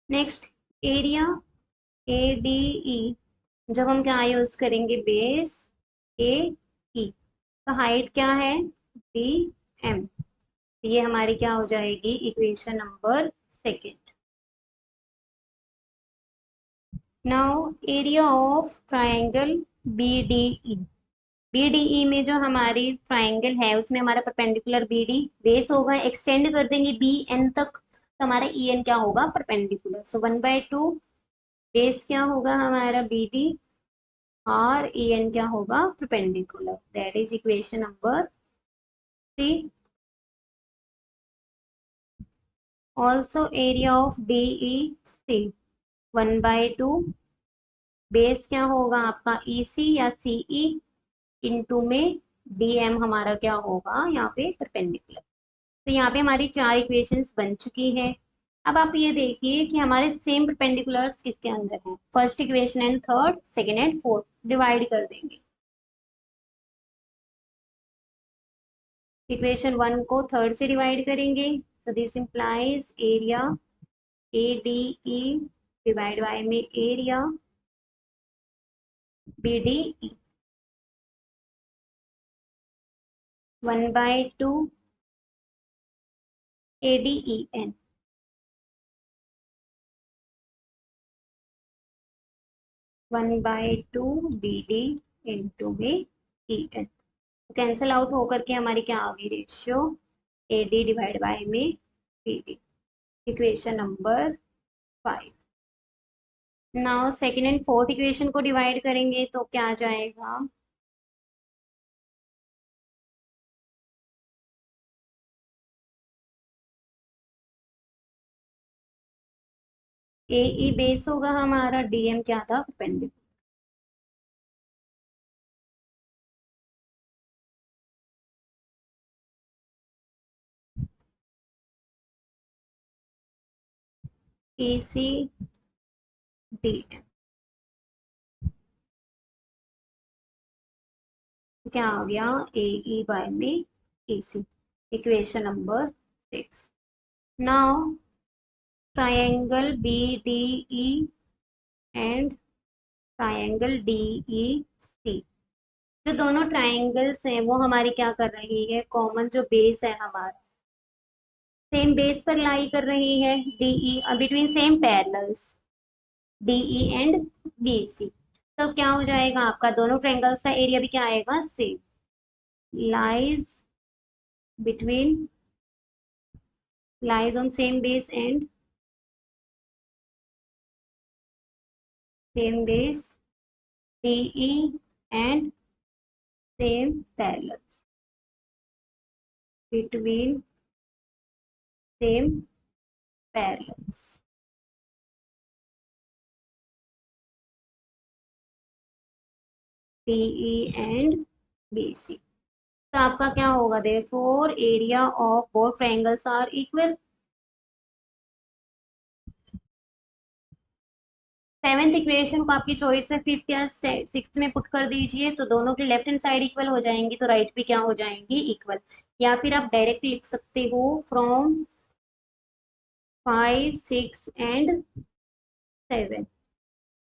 Next, area A D E, जब हम क्या यूज करेंगे, बेस ए ई, तो हाइट क्या है डी एम, ये हमारी क्या हो जाएगी equation number 2। Now area of triangle B D E, B D E में जो हमारी ट्रायंगल है उसमें हमारा परपेंडिकुलर बी डी बेस होगा, एक्सटेंड कर देंगे बी एन तक, तो हमारा ई एन क्या होगा परपेंडिकुलर, सो 1/2 बेस क्या होगा हमारा बी डी, और ई एन क्या होगा perpendicular, that is equation number 3। Also area of D E C, 1/2 base क्या होगा आपका ई सी या सी ई इंटू में डी एम, हमारा क्या होगा यहाँ पे परपेंडिकुलर। तो यहाँ पे हमारी चार इक्वेशंस बन चुकी हैं। अब आप ये देखिए कि हमारे सेम परपेंडिकुलर्स किसके अंदर हैं, first equation and third, second and fourth, divide कर देंगे। इक्वेशन 1 को थर्ड से डिवाइड करेंगे, so this implies area A D E divide by में area B D E, 1/2 A D E N, 1/2 B D into में ई एन। कैंसल आउट होकर के हमारी क्या आ गई ratio, A D divide by में B D, equation number 5। Now second and fourth equation को डिवाइड करेंगे तो क्या आ जाएगा, ए ई बेस होगा हमारा, डीएम क्या था perpendicular, A C D M, क्या आ गया ए ई बाय में A C, equation number 6। Now triangle B D E and triangle D E C, जो दोनों ट्रायंगल्स हैं वो हमारी क्या कर रही है, कॉमन जो बेस है हमारा सेम बेस पर लाई कर रही है, DE between same parallels DE and BC. तो क्या हो जाएगा आपका, दोनों ट्रायंगल्स का एरिया भी क्या आएगा same, lies between, lies on same base and same base DE and same parallels between same parallels, DE and BC. तो आपका क्या होगा, therefore area of both triangles are equal. Seventh equation को आपकी चॉइस है, फिफ्थ या सिक्स में पुट कर दीजिए, तो दोनों की लेफ्ट हैंड साइड इक्वल हो जाएंगी, तो राइट भी क्या हो जाएंगी इक्वल। या फिर आप डायरेक्ट लिख सकते हो from 5, 6 and 7,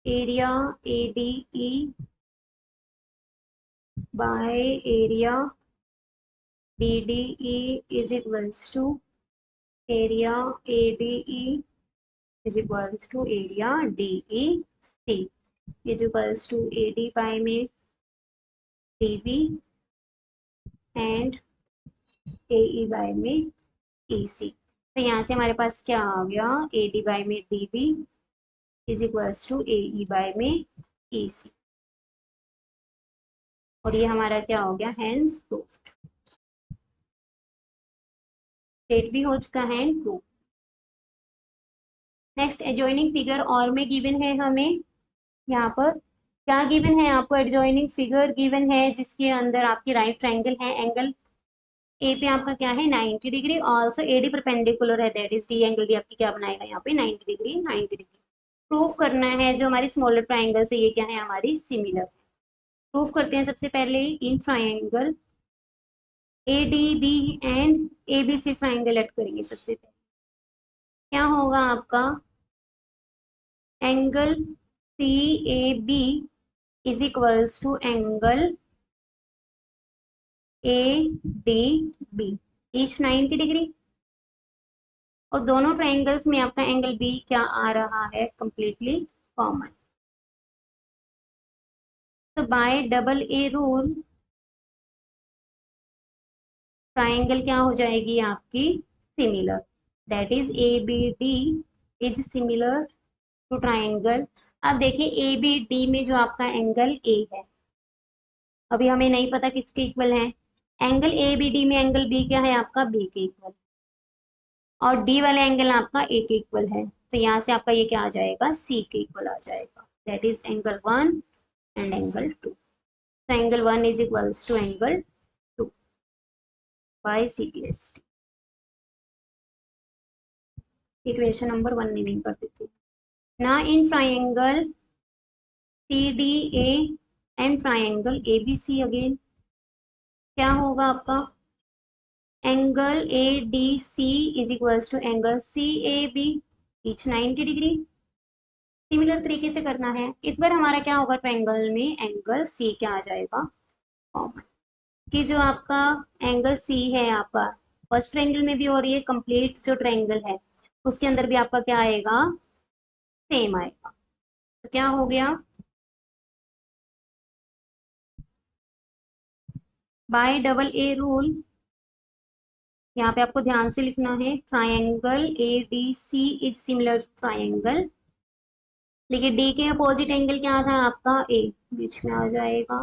area A D E by area B D E is equals to area A D E is equals to area D E C. Is equals to A D by में D B and A E by में ई सी। तो यहाँ से हमारे पास क्या आ गया, ए डी बाई में D B is equals to A E by में ई सी। और ये हमारा क्या हो गया, हैंस प्रूफ्ड। स्टेट भी हो चुका है and proof. Next adjoining figure और में गिवन है हमें, यहाँ पर क्या गिवन है आपको, एडजॉइनिंग फिगर गिवन है जिसके अंदर आपकी राइट ट्रायंगल है, एंगल ए पे आपका क्या है 90 degree, also A D perpendicular है, दैट इज डी एंगल भी आपकी क्या बनाएगा यहाँ पे 90 डिग्री 90 डिग्री। प्रूफ करना है जो हमारी स्मॉलर ट्राइंगल से ये क्या है हमारी सिमिलर। प्रूफ करते हैं सबसे पहले in triangle A D B and A B C triangle add करेंगे। सबसे पहले क्या होगा आपका, angle C A B is equals to angle A D B, each 90 degree. और दोनों ट्राइंगल्स में आपका एंगल बी क्या आ रहा है, कंप्लीटली कॉमन। तो by double A rule triangle क्या हो जाएगी आपकी similar, that is A B D is similar to triangle. अब देखिए ए बी डी में जो आपका एंगल ए है, अभी हमें नहीं पता किसके इक्वल है, एंगल ए बी डी में एंगल बी क्या है आपका बी के इक्वल, और डी वाला एंगल आपका ए के इक्वल है। तो यहाँ से आपका ये क्या आ जाएगा, सी के इक्वल आ जाएगा, that is angle 1 and angle 2। तो angle 1 is equals to angle 2 by C B S T. Equation number 1 naming कर देते हैं ना। In triangle C D A and triangle A B C again क्या होगा आपका, angle A D C is equals to angle C A B, each 90 degree. Similar तरीके से करना है, इस बार हमारा क्या होगा, ट्राइंगल में एंगल सी क्या आ जाएगा कॉमन, कि जो आपका एंगल सी है आपका फर्स्ट ट्राइंगल में भी और ये कंप्लीट जो ट्राइंगल है उसके अंदर भी आपका क्या आएगा, सेम आएगा। तो क्या हो गया, बाय डबल ए रूल यहाँ पे आपको ध्यान से लिखना है, triangle A D C is similar triangle. देखिए डी के अपोजिट एंगल क्या था आपका ए, बीच में आ जाएगा,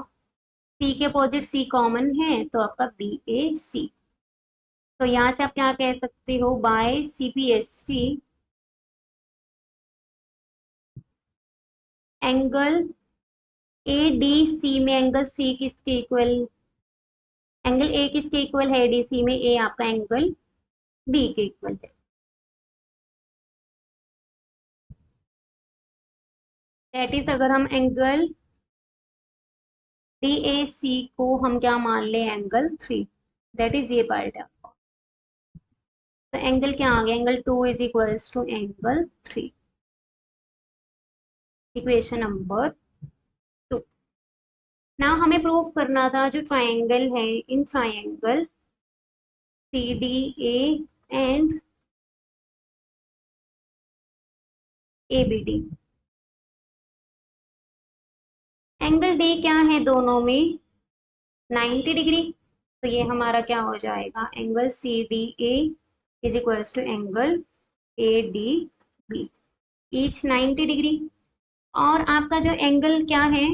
सी के अपोजिट सी कॉमन है तो आपका बी ए सी। तो यहाँ से आप क्या कह सकते हो, by C P S T angle A D C में एंगल सी किसके इक्वल, एंगल ए किसके इक्वल है डी सी में, ए आपका एंगल बी के इक्वल है। दैट इज अगर हम एंगल डी ए सी को हम क्या मान ले, एंगल 3, दैट इज ये पार्ट है आपका। तो एंगल क्या आ गया, angle 2 is equals to angle 3। Equation number 2। ना हमें प्रूव करना था जो ट्राइंगल है, in triangle C D A and A B D, angle D क्या है दोनों में 90 डिग्री। तो ये हमारा क्या हो जाएगा, angle C D A is equals to angle A D B, each 90 degree. और आपका जो एंगल क्या है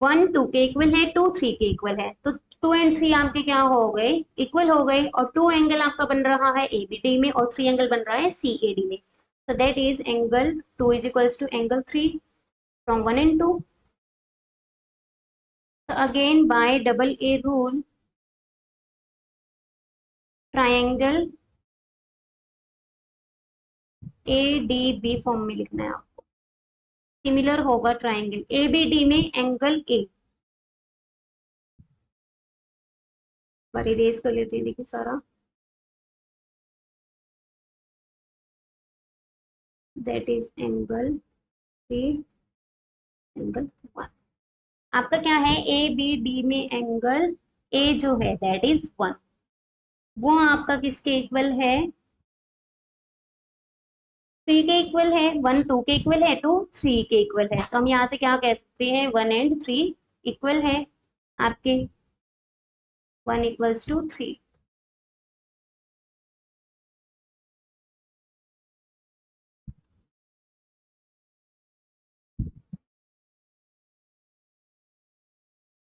1 2 के इक्वल है, 2 3 के इक्वल है, तो 2 एंड 3 आपके क्या हो गए, इक्वल हो गए। और 2 एंगल आपका बन रहा है ए बी डी में और 3 एंगल बन रहा है सी ए डी में। So that is angle 2 is equals to angle 3 from 1 and 2. So again by double A rule, triangle ADB form में लिखना है आपको, सिमिलर होगा ट्राइंगल ABD में एंगल A। बार इरेज कर लेते हैं, देखिए सारा, that is angle A angle 1। आपका क्या है ABD में एंगल A जो है दैट इज 1, वो आपका किसके इक्वल है 3 के इक्वल है, 1 2 के इक्वल है, 2 3 के इक्वल है, तो हम यहाँ से क्या कह सकते हैं, 1 एंड 3 इक्वल है आपके, 1 इक्वल्स टू 3।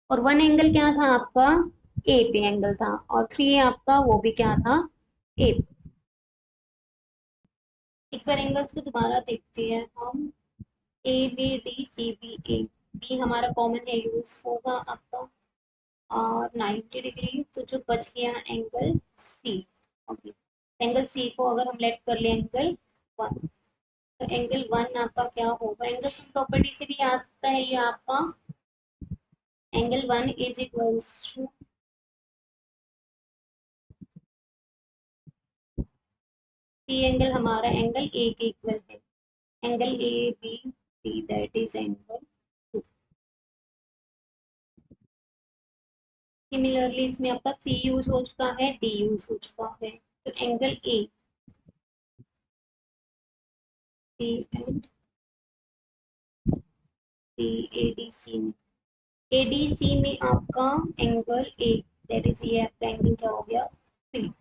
और 1 एंगल क्या था आपका, ए पे एंगल था, और 3 आपका वो भी क्या था, ए। एक बार एंगल्स को दोबारा देखते हैं हम, A B D C B A, B हमारा कॉमन है, यूज होगा आपका और 90 डिग्री, तो जो बच गया angle C. Okay, angle C को अगर हम लेट कर ले एंगल 1, तो एंगल 1 आपका क्या होगा, एंगल प्रॉपर्टी से भी आ सकता है ये आपका, angle 1 is equals to, C angle हमारा एंगल ए के इक्वल है, angle A B C that is angle 2। Similarly इसमें आपका सी यूज हो चुका है, डी यूज हो चुका है, तो angle A C and C A D C में, एडीसी में आपका एंगल ए, दैट इज ये आपका एंगल क्या हो गया, 3।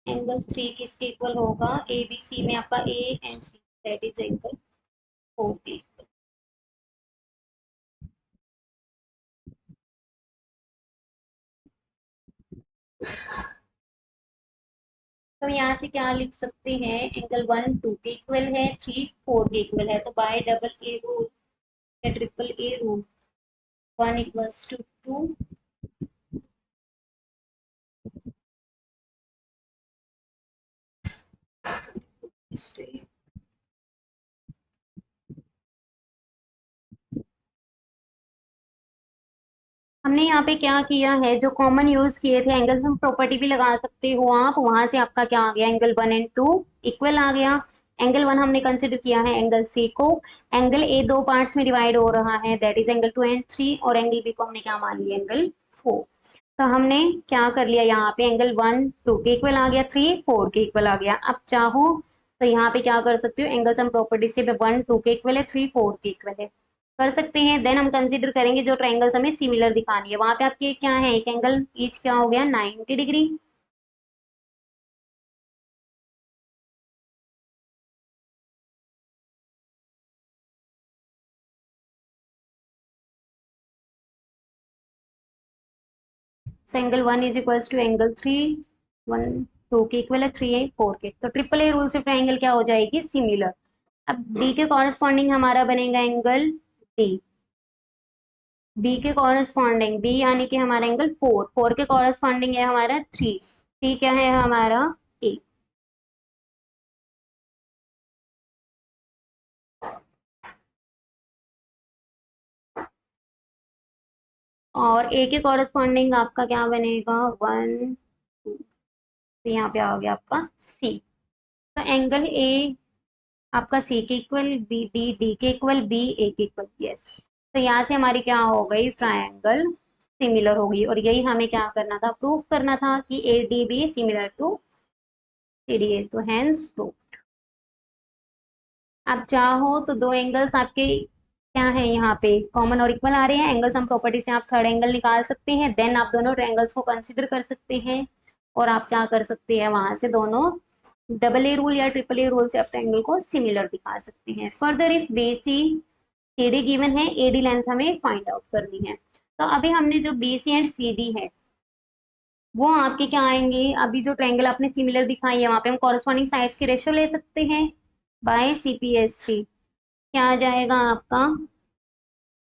एंगल 3 किसके इक्वल होगा, ए बी सी में आपका A and C, that is angle okay. तो यहाँ से क्या लिख सकते हैं, एंगल 1 2 के इक्वल है, 3 4 के इक्वल है, तो बाय डबल ए रूल या triple A rule, 1 equals to 2, हमने यहाँ पे क्या किया है, जो कॉमन यूज किए थे एंगल्स, हम प्रॉपर्टी भी लगा सकते हो आप, वहां से आपका क्या आ गया, एंगल 1 एंड 2 इक्वल आ गया। एंगल 1 हमने कंसिडर किया है एंगल सी को, एंगल ए दो पार्ट्स में डिवाइड हो रहा है, दैट इज एंगल 2 एंड 3, और एंगल बी को हमने क्या मान लिया, एंगल 4। तो हमने क्या कर लिया, यहाँ पे एंगल 1 2 के इक्वल आ गया, 3 4 के इक्वल आ गया। अब चाहो तो यहाँ पे क्या कर सकते हो, एंगल्स हम प्रॉपर्टी से 1 2 के इक्वल है, 3 4 के इक्वल है, कर सकते हैं। देन हम कंसीडर करेंगे जो ट्रायंगल्स हमें सिमिलर दिखानी है, वहां पे आपके क्या है, एक एंगल ईच क्या हो गया, 90 degree. So angle 1 is equals to angle 3, 1 2 के इक्वल है, 3 4 के, तो ट्रिपल ए रूल से ट्रायंगल क्या हो जाएगी, सिमिलर। अब डी के कॉरेस्पॉन्डिंग हमारा बनेगा एंगल डी, बी के कॉरेस्पॉन्डिंग, बी यानी कि हमारा एंगल 4 4 के कॉरेस्पॉन्डिंग है हमारा 3, 3 क्या है हमारा ए। और ए के कॉरेस्पॉन्डिंग आपका क्या बनेगा, 1 2, तो यहाँ पे आ गया आपका सी। तो एंगल ए आपका सी के इक्वल, बी डी डी के इक्वल, बी ए के इक्वल, यस। तो यहाँ से हमारी क्या हो गई, ट्रायंगल सिमिलर होगी, और यही हमें क्या करना था, प्रूव करना था कि A D B similar to C D A, तो हैंस प्रूव। आप चाहो तो दो एंगल्स आपके क्या है यहाँ पे कॉमन और इक्वल आ रहे हैं, एंगल्स हम प्रॉपर्टी से आप थर्ड एंगल निकाल सकते हैं, देन आप दोनों ट्रायंगल्स को कंसिडर कर सकते हैं, और आप क्या कर सकते हैं, वहां से दोनों डबल ए रूल या ट्रिपल ए रूल से आप ट्रायंगल को सिमिलर दिखा सकते हैं। Further if B C C D given है, ए डी लेंथ हमें फाइंड आउट करनी है। तो अभी हमने जो B C and C D है वो आपके क्या आएंगे, अभी जो ट्रायंगल आपने सिमिलर दिखाई है वहां पे हम कॉरेस्पॉन्डिंग साइड्स की रेशियो ले सकते हैं बाय सीपीएसटी। क्या आ जाएगा आपका,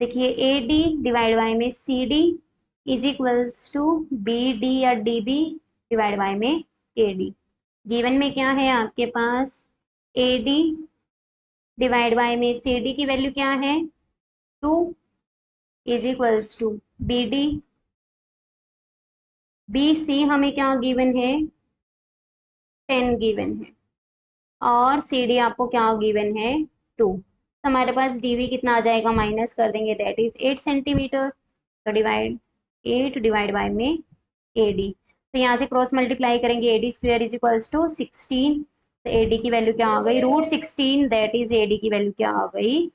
देखिए ए डी डिवाइड बाय में C D is equals to B D या डी बी डिवाइड बाय में ए डी। गिवन में क्या है आपके पास, ए डी डिवाइड बाय में सी डी की वैल्यू क्या है, 2 is equals to B D, B C हमें क्या गिवन है, 10 गिवन है, और सी डी आपको क्या गिवन है, 2। तो हमारे पास डीवी कितना आ जाएगा, माइनस कर देंगे, दैट इज 8 सेंटीमीटर, तो डिवाइड 8 डिवाइड बाय में ए डी, तो यहाँ से क्रॉस मल्टीप्लाई करेंगे, A D square is equals to 16, तो एडी की वैल्यू क्या आ गई, √16, दैट इज एडी की वैल्यू क्या आ गई,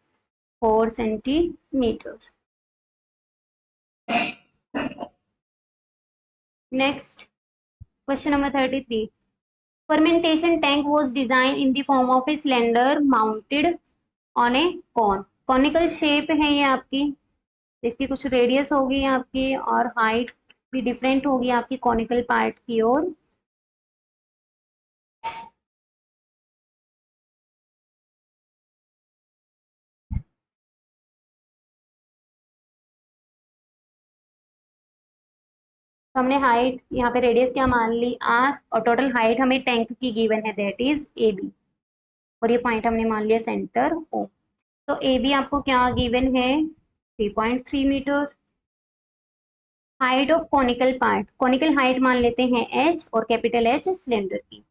4 centimetre. Next question number 33, fermentation tank was designed in the form of a cylinder mounted on a cone, conical shape है ये आपकी, इसकी कुछ रेडियस होगी आपकी और हाइट भी डिफरेंट होगी आपकी कॉनिकल पार्ट की ओर। तो हमने हाइट यहाँ पे रेडियस क्या मान ली आर, और टोटल हाइट हमें टैंक की गिवन है दैट इज ए बी, और ये पॉइंट हमने मान लिया सेंटर ओ। तो ए बी आपको क्या गिवन है, 3.3 metre. Height of conical part, conical height मान लेते हैं एच और कैपिटल एच सिलेंडर की,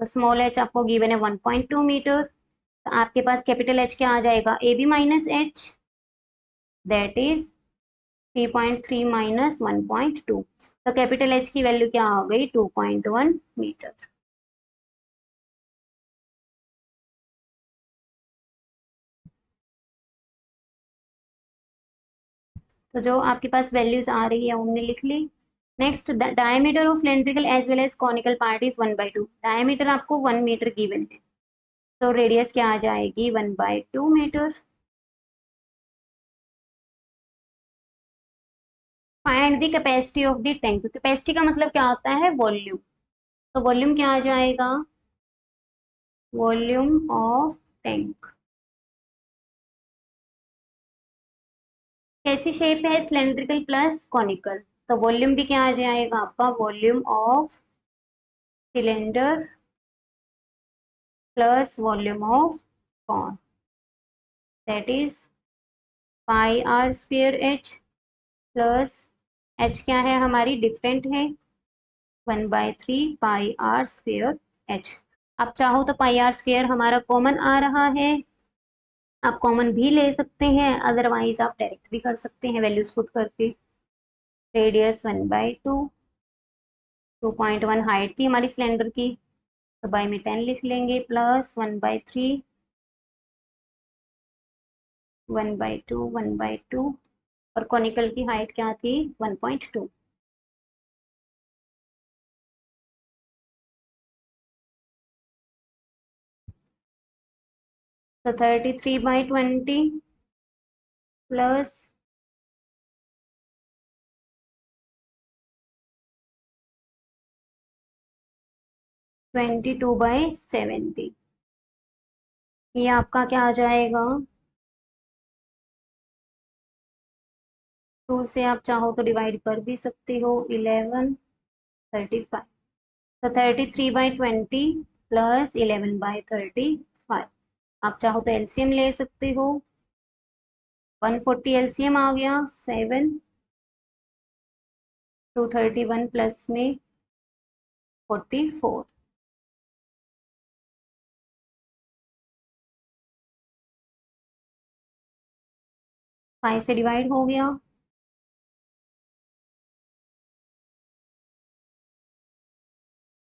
तो स्मॉल एच आपको गिवन है 1.2 मीटर। तो आपके पास कैपिटल एच क्या आ जाएगा, A B minus H, that is 3.3 minus 1.2, तो कैपिटल एच की वैल्यू क्या आ गई, 2.1 मीटर। तो जो आपके पास वैल्यूज आ रही है हमने लिख ली। Next, diameter of cylindrical as well as conical part is 1/2, diameter आपको 1 मीटर गिवन है, तो रेडियस क्या आ जाएगी, 1/2 metre. Find the capacity of the tank, capacity का मतलब क्या होता है, वॉल्यूम, तो वॉल्यूम क्या आ जाएगा, वॉल्यूम ऑफ टैंक। कैसी शेप है, सिलेंड्रिकल प्लस कॉनिकल, तो वॉल्यूम भी क्या आ जाएगा आपका, volume of cylinder plus volume of cone, that is pi r square H plus H क्या है हमारी, डिफरेंट है, 1/3 पाई आर स्क्वायर एच। आप चाहो तो पाई आर स्क्वायर हमारा कॉमन आ रहा है, आप कॉमन भी ले सकते हैं, अदरवाइज आप डायरेक्ट भी कर सकते हैं वैल्यूज पुट करके। रेडियस 1/2, 2.1 हाइट थी हमारी सिलेंडर की, तो बाई में 10 लिख लेंगे, प्लस 1/3, 1/2, 1/2, और कॉनिकल की हाइट क्या थी, 1.2। तो 33/20 प्लस 22/70, ये आपका क्या आ जाएगा, 2 से आप चाहो तो डिवाइड कर भी सकते हो, 11/35, तो 33/20 प्लस 11/35, आप चाहो तो एलसीएम ले सकते हो, 140 एलसीएम आ गया, 7, 231 प्लस में 44, 5 से डिवाइड हो गया,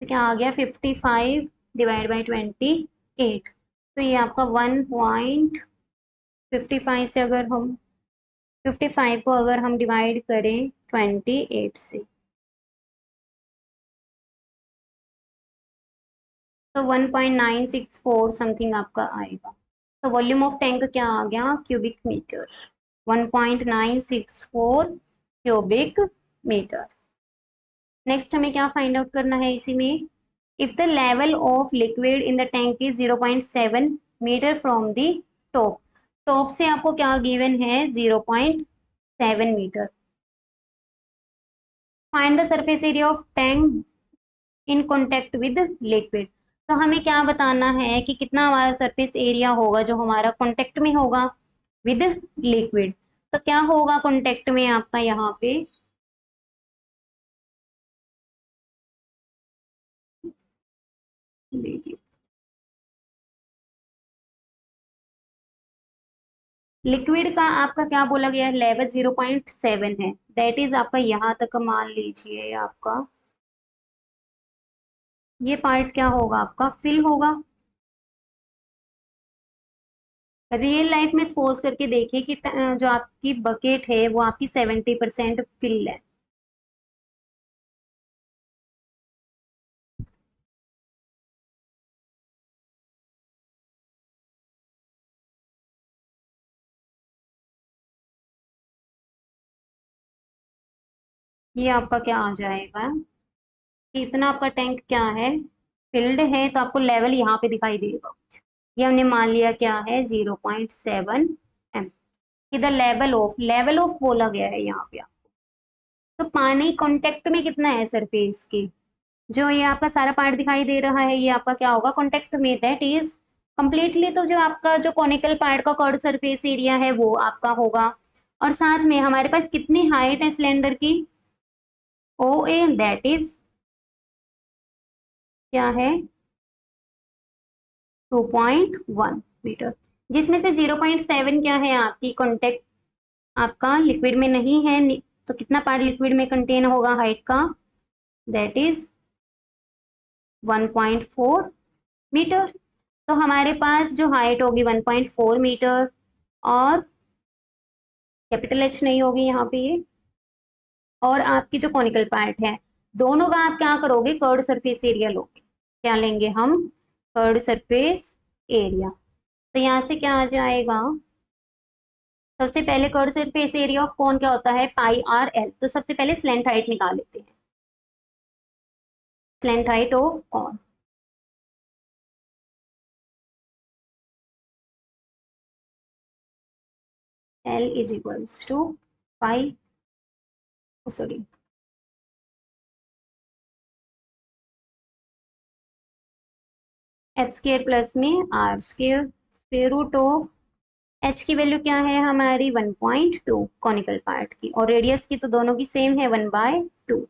तो क्या आ गया, 55 डिवाइड बाई 28, तो ये आपका 1.55 से अगर हम 55 को अगर हम डिवाइड करें 28 से, तो 1.964 समथिंग आपका आएगा। तो वॉल्यूम ऑफ टैंक क्या आ गया, cubic metre, 1.964 cubic metre. Next हमें क्या फाइंड आउट करना है इसी में, if the level of liquid in the tank is 0.7 metre from the top, top से आपको क्या गिवन है, 0.7 metre. Find the surface area of tank in contact with liquid, तो हमें क्या बताना है कि कितना हमारा सरफेस एरिया होगा जो हमारा कॉन्टेक्ट में होगा विद लिक्विड। तो क्या होगा कॉन्टेक्ट में आपका यहाँ पे, देखिए लिक्विड का आपका क्या बोला गया है, लेवल 0.7 है, दैट इज आपका यहाँ तक मान लीजिए आपका ये पार्ट क्या होगा, आपका फिल होगा, रियल लाइफ में सपोज करके देखिए कि जो आपकी बकेट है वो आपकी 70% फिल है। ये आपका क्या आ जाएगा कि इतना आपका टैंक क्या है, फिल्ड है, तो आपको लेवल यहाँ पे दिखाई देगा। ये हमने मान लिया क्या है, 0.7 m। इधर लेवल ऑफ बोला गया है यहाँ पे। तो पानी कांटेक्ट में कितना है सरफेस के, जो ये आपका सारा पार्ट दिखाई दे रहा है, ये आपका क्या होगा, कांटेक्ट में, दैट इज कंप्लीटली। तो जो आपका जो कॉनिकल पार्ट का कर्व सरफेस एरिया है वो आपका होगा। और साथ में हमारे पास कितनी हाइट है सिलेंडर की, ओ ए, दैट इज क्या है, 2.1 मीटर। जिसमें से 0.7 क्या है आपकी कॉन्टेक्ट, आपका लिक्विड में नहीं है, तो कितना पार्ट लिक्विड में कंटेन होगा हाइट का, दैट इज 1.4 मीटर। तो हमारे पास जो हाइट होगी 1.4 मीटर, और कैपिटल एच नहीं होगी यहाँ पे ये, और आपकी जो कॉनिकल पार्ट है, दोनों का आप क्या करोगे, कर्ड सरफेस एरिया लोगे। क्या लेंगे हम, कर्ड सरफेस एरिया। तो यहाँ से क्या आ जाएगा, सबसे पहले curd surface area of cone क्या होता है, पाई आर एल। तो सबसे पहले स्लेंट हाइट निकाल लेते हैं, slant height of cone, L is equals to pi, sorry, H square plus में R square, square root of H की वैल्यू क्या है हमारी 1.2 कॉनिकल पार्ट की, और रेडियस की तो दोनों की सेम है 1/2।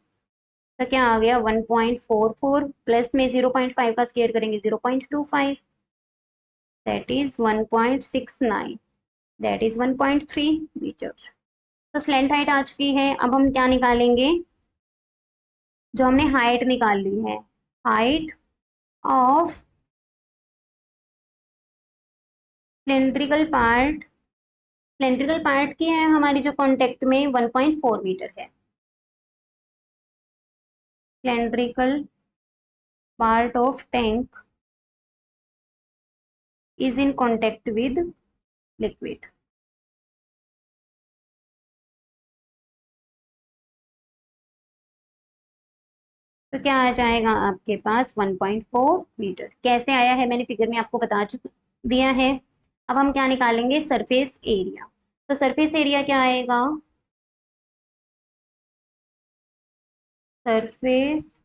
तो क्या आ गया 1.44 प्लस में 0.5 का स्क्वायर करेंगे 0.25, that is 1.69, that is 1.3 metre. तो स्लेंट हाइट आ चुकी है। अब हम क्या निकालेंगे, जो हमने हाइट निकाल ली है, height of cylindrical part, cylindrical part की है हमारी जो कॉन्टेक्ट में 1.4 मीटर है। Cylindrical part of tank is in contact with liquid। तो क्या आ जाएगा आपके पास 1.4 मीटर। कैसे आया है मैंने फिगर में आपको बता दिया है। अब हम क्या निकालेंगे, सरफेस एरिया। तो सरफेस एरिया क्या आएगा, surface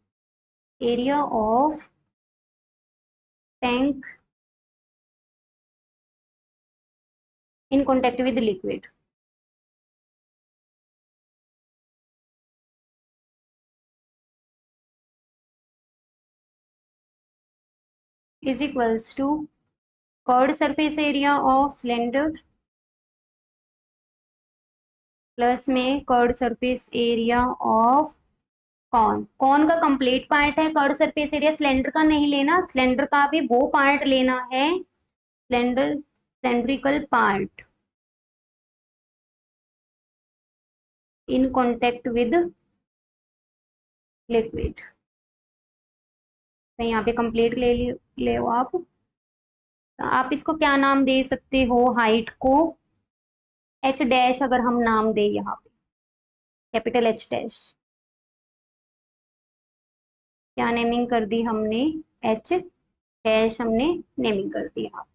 area of tank in contact with liquid is equals to curved surface area of cylinder plus में curved surface area of cone, cone का कंप्लीट पार्ट है कर्ड सरफेस एरिया, सिलेंडर का नहीं लेना, सिलेंडर का भी वो पार्ट लेना है, cylinder cylindrical part in contact with liquid. तो यहाँ पे कंप्लीट ले हो आप। तो आप इसको क्या नाम दे सकते हो, हाइट को एच डैश अगर हम नाम दे यहाँ पे, कैपिटल एच डैश, क्या नेमिंग कर दी हमने, एच डैश हमने नेमिंग कर दी यहाँ।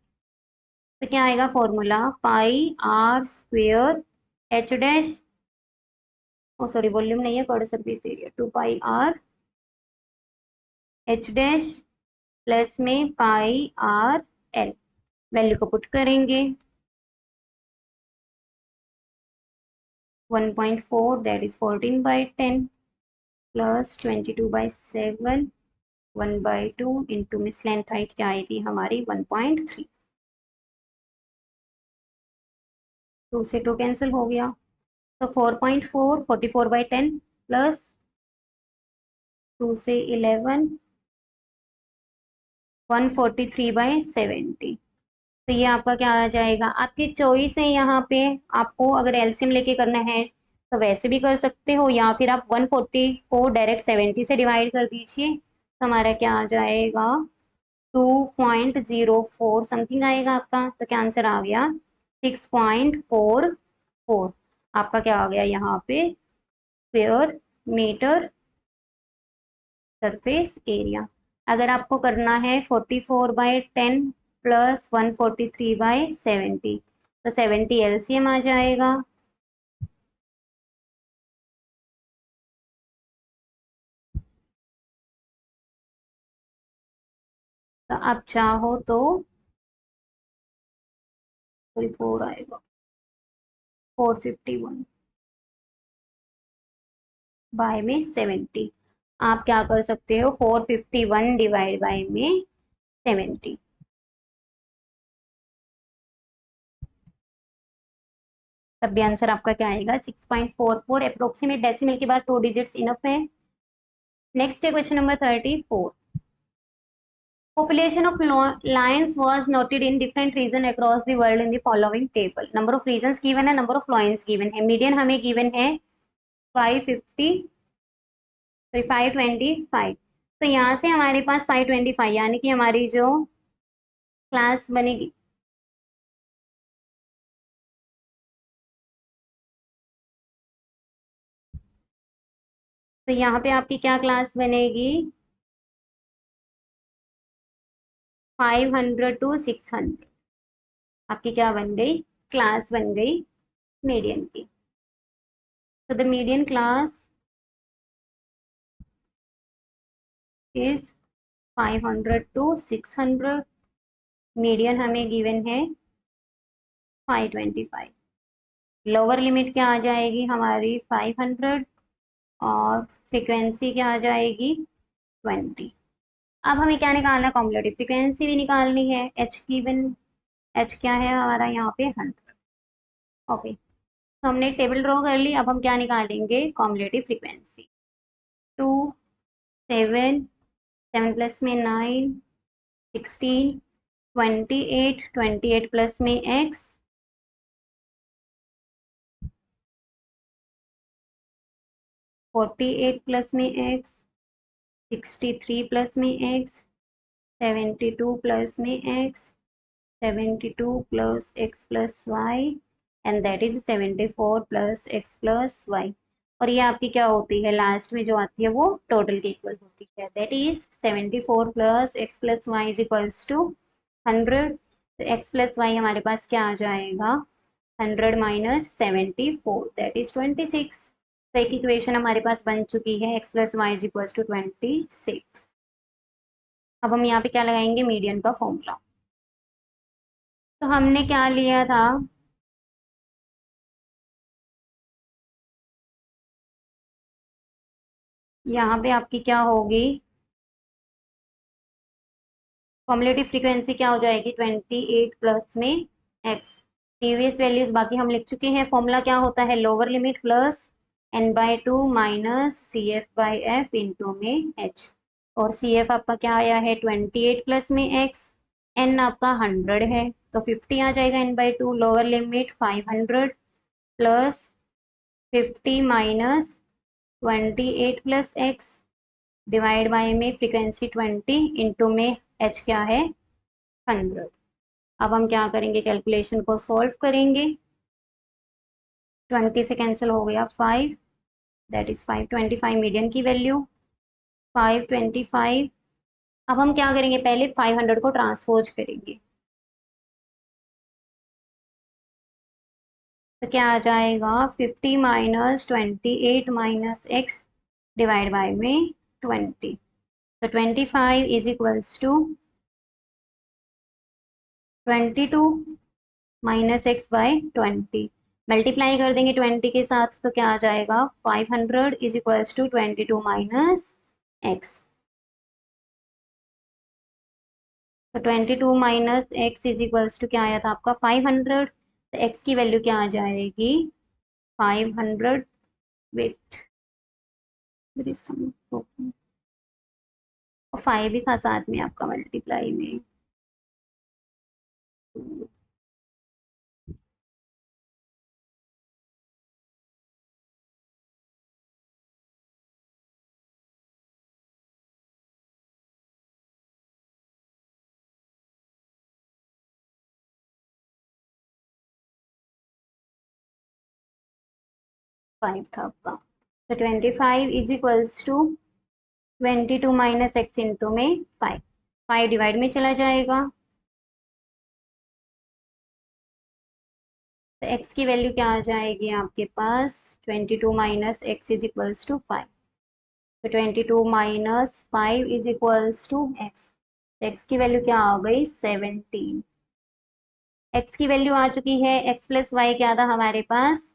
तो क्या आएगा formula, pi r square H dash, oh sorry volume नहीं है, curved surface area, 2 pi r H dash plus में पाई आर एल। वैल्यू को पुट करेंगे 1.4 that is 14/10 plus 22/7 1/2 into miss length height क्या आई थी हमारी 1.3, 2 से 2 कैंसिल हो गया। तो 4.4 44/10 प्लस 2 से 11 143/70। तो ये आपका क्या आ जाएगा, आपकी चॉइस है यहाँ पे। आपको अगर एलसीएम लेके करना है तो वैसे भी कर सकते हो, या फिर आप 140 को डायरेक्ट 70 से डिवाइड कर दीजिए, तो हमारा क्या आ जाएगा 2.04 समथिंग आएगा आपका। तो क्या आंसर आ गया 6.44। आपका क्या आ गया यहाँ पे स्क्वायर मीटर सरफेस एरिया। अगर आपको करना है 44/10 प्लस 143/70, तो 70 एलसीएम आ जाएगा। तो आप चाहो तो 44 आएगा 451 बाय में 70। आप क्या कर सकते हो 451 डिवाइड बाय में 70। तब भी आंसर आपका क्या आएगा 6.44। अप्रोक्सीमेट डेसिमल के बाद 2 डिजिट्स इनफ है। नेक्स्ट है question number 34। Population of lions was noted in different region across the world in the following table. Number of regions given है, number of lions given है, median हमें given है 550 सॉरी 525। तो यहाँ से हमारे पास 525 यानी कि हमारी जो क्लास बनेगी, तो यहाँ पे आपकी क्या क्लास बनेगी 500 to 600। आपकी क्या बन गई क्लास बन गई मीडियन की। तो the median class is 500 to 600। Median हमें गिवन है 525। लोअर लिमिट क्या आ जाएगी हमारी 500 और फ्रीक्वेंसी क्या आ जाएगी 20। अब हमें क्या निकालना है कॉम्पिलेटिव फ्रीक्वेंसी भी निकालनी है। एच गिवन, एच क्या है हमारा यहाँ पे 100। ओके, तो हमने टेबल ड्रॉ कर ली। अब हम क्या निकालेंगे कॉम्पिलेटिव फ्रीक्वेंसी। 2 7 7 प्लस में 9 16 28 28 प्लस में एक्स 48 प्लस में एक्स 63 प्लस में एक्स 72 प्लस में X 72 plus X plus Y and that is 74 plus X plus Y. और ये आपकी क्या होती है लास्ट में जो आती है वो टोटल की इक्वल होती है, that is 74 plus X plus Y is equals to 100। तो एक्स प्लस वाई हमारे पास क्या आ जाएगा 100 माइनस 74 दैट इज 26। तो एक इक्वेशन हमारे पास बन चुकी है X plus Y is equals to 26। अब हम यहाँ पे क्या लगाएंगे मीडियन का फॉर्मूला। तो हमने क्या लिया था यहाँ पे आपकी क्या होगी कॉम्युलेटिव फ्रीक्वेंसी क्या हो जाएगी 28 प्लस में एक्स। प्रीवियस वैल्यूज बाकी हम लिख चुके हैं। फॉर्मूला क्या होता है lower limit plus n/2 minus C F by F into में एच। और सी एफ आपका क्या आया है 28 प्लस में एक्स, एन आपका 100 है तो 50 आ जाएगा n/2। Lower limit 500 plus 50 minus 28 plus x divide by में फ्रीक्वेंसी 20 इंटू में एच क्या है 100। अब हम क्या करेंगे कैलकुलेशन को सॉल्व करेंगे। 20 से कैंसिल हो गया 5 दैट इज 525 मीडियन की वैल्यू 525। अब हम क्या करेंगे पहले 500 को ट्रांसपोज करेंगे, तो क्या आ जाएगा 50 minus 28 minus X divide by में 20। तो 25 is equals to 22 minus X by 20। Multiply कर देंगे 20 के साथ तो क्या आ जाएगा 500 is equals to 22 minus X. तो 22 minus X is equals to क्या आया था आपका 500। तो एक्स की वैल्यू क्या आ जाएगी 500 वेट और 5 भी था साथ में आपका मल्टीप्लाई में 5 था आपका। तो 25 is equals to 22 minus X into में 5। 5 डिवाइड में चला जाएगा, तो x की वैल्यू क्या आ जाएगी आपके पास, 22 minus X is equals to 5। तो 22 minus 5 is equals to X. X की वैल्यू क्या आ गई, 17। एक्स की वैल्यू आ चुकी है, एक्स प्लस वाई क्या था हमारे पास,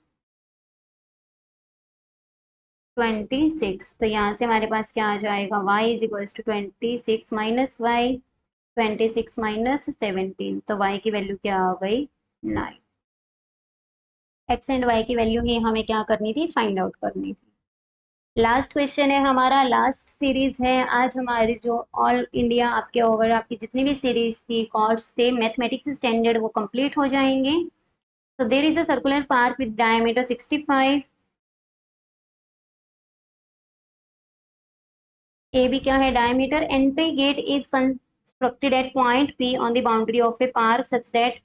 26। तो यहाँ से हमारे पास क्या आ जाएगा, y is equals to 26 minus Y, 26 minus 17, तो y की वैल्यू क्या आ गई, 9। एक्स एंड वाई की वैल्यू ही हमें क्या करनी थी, फाइंड आउट करनी थी। लास्ट क्वेश्चन है हमारा, लास्ट सीरीज है आज हमारी, जो ऑल इंडिया आपके ओवर आपकी जितनी भी सीरीज थी, कोर्स थे मैथमेटिक्स स्टैंडर्ड, वो कंप्लीट हो जाएंगे। तो there is a circular park with diameter 65। A B क्या है, diameter. Entry gate is constructed at point P on the boundary of a park such that,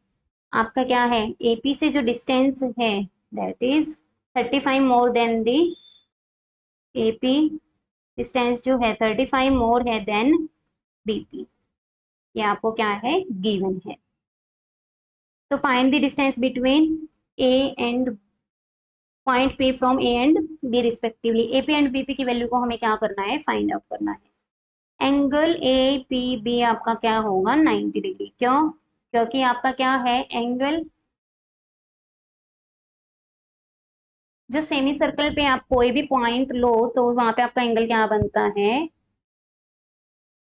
आपका क्या है, एपी से जो डिस्टेंस है that is 35 more than the, AP distance जो है 35 मोर है देन बीपी। ये आपको क्या है, गिवन है। तो find the distance between A and point P from A and B respectively. AP and BP की वैल्यू को हमें क्या करना है, फाइंड आउट करना है। एंगल ए पी बी आपका क्या होगा, 90 डिग्री। क्यों, क्योंकि आपका क्या है, एंगल जो सेमी सर्कल पे आप कोई भी पॉइंट लो तो वहां पे आपका एंगल क्या बनता है,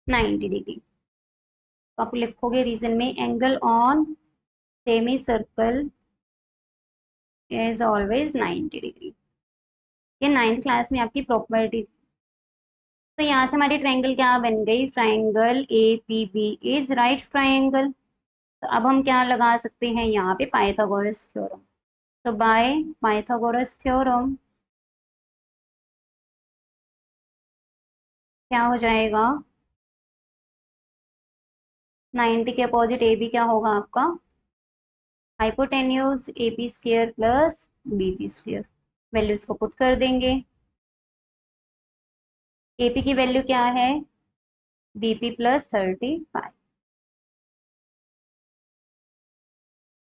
90 डिग्री। तो आप लिखोगे रीजन में, angle on semi circle is always 90 degree. ये 9th क्लास में आपकी प्रॉपर्टी। तो यहाँ से हमारी ट्रायंगल क्या बन गई, triangle A P B is right triangle. तो अब हम क्या लगा सकते हैं यहाँ पे, पाइथागोरस थ्योरम। तो बाय पाइथागोरस थ्योरम क्या हो जाएगा, 90 के अपोजिट ए बी क्या होगा आपका, hypotenuse A B square plus B B square. Values को पुट कर देंगे। एपी की वैल्यू क्या है, BP plus 35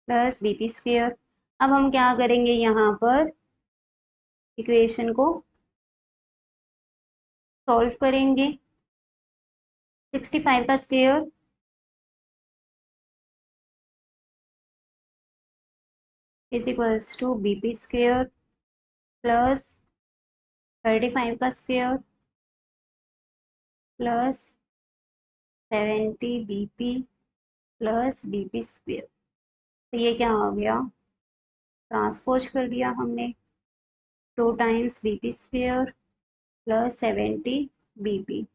plus BP square. अब हम क्या करेंगे, यहाँ पर इक्वेशन को सॉल्व करेंगे। 65 का square is equals to BP square plus 35 का square plus 70 BP plus BP square. तो ये क्या हो गया, ट्रांसपोज कर दिया हमने, 2 times BP square plus 70 BP.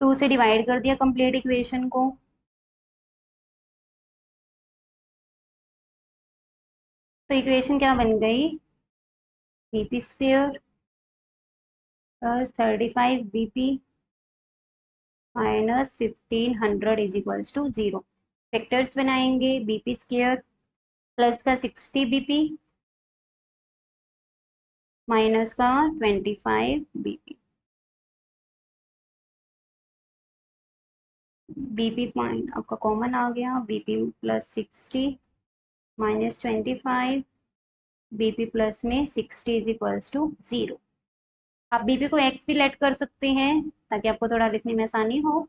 Two से डिवाइड कर दिया कंप्लीट इक्वेशन को। तो इक्वेशन क्या बन गई, BP square plus 35 BP minus 1500 is equals to 0। Factors बनाएंगे, बीपी स्क्वायर प्लस का 60 बीपी माइनस का 25 बीपी। बीपी पॉइंट आपका कॉमन आ गया, BP plus 60 minus 25, BP plus में 60 इज इक्वल्स टू 0। आप बीपी को एक्स भी लेट कर सकते हैं ताकि आपको थोड़ा लिखने में आसानी हो।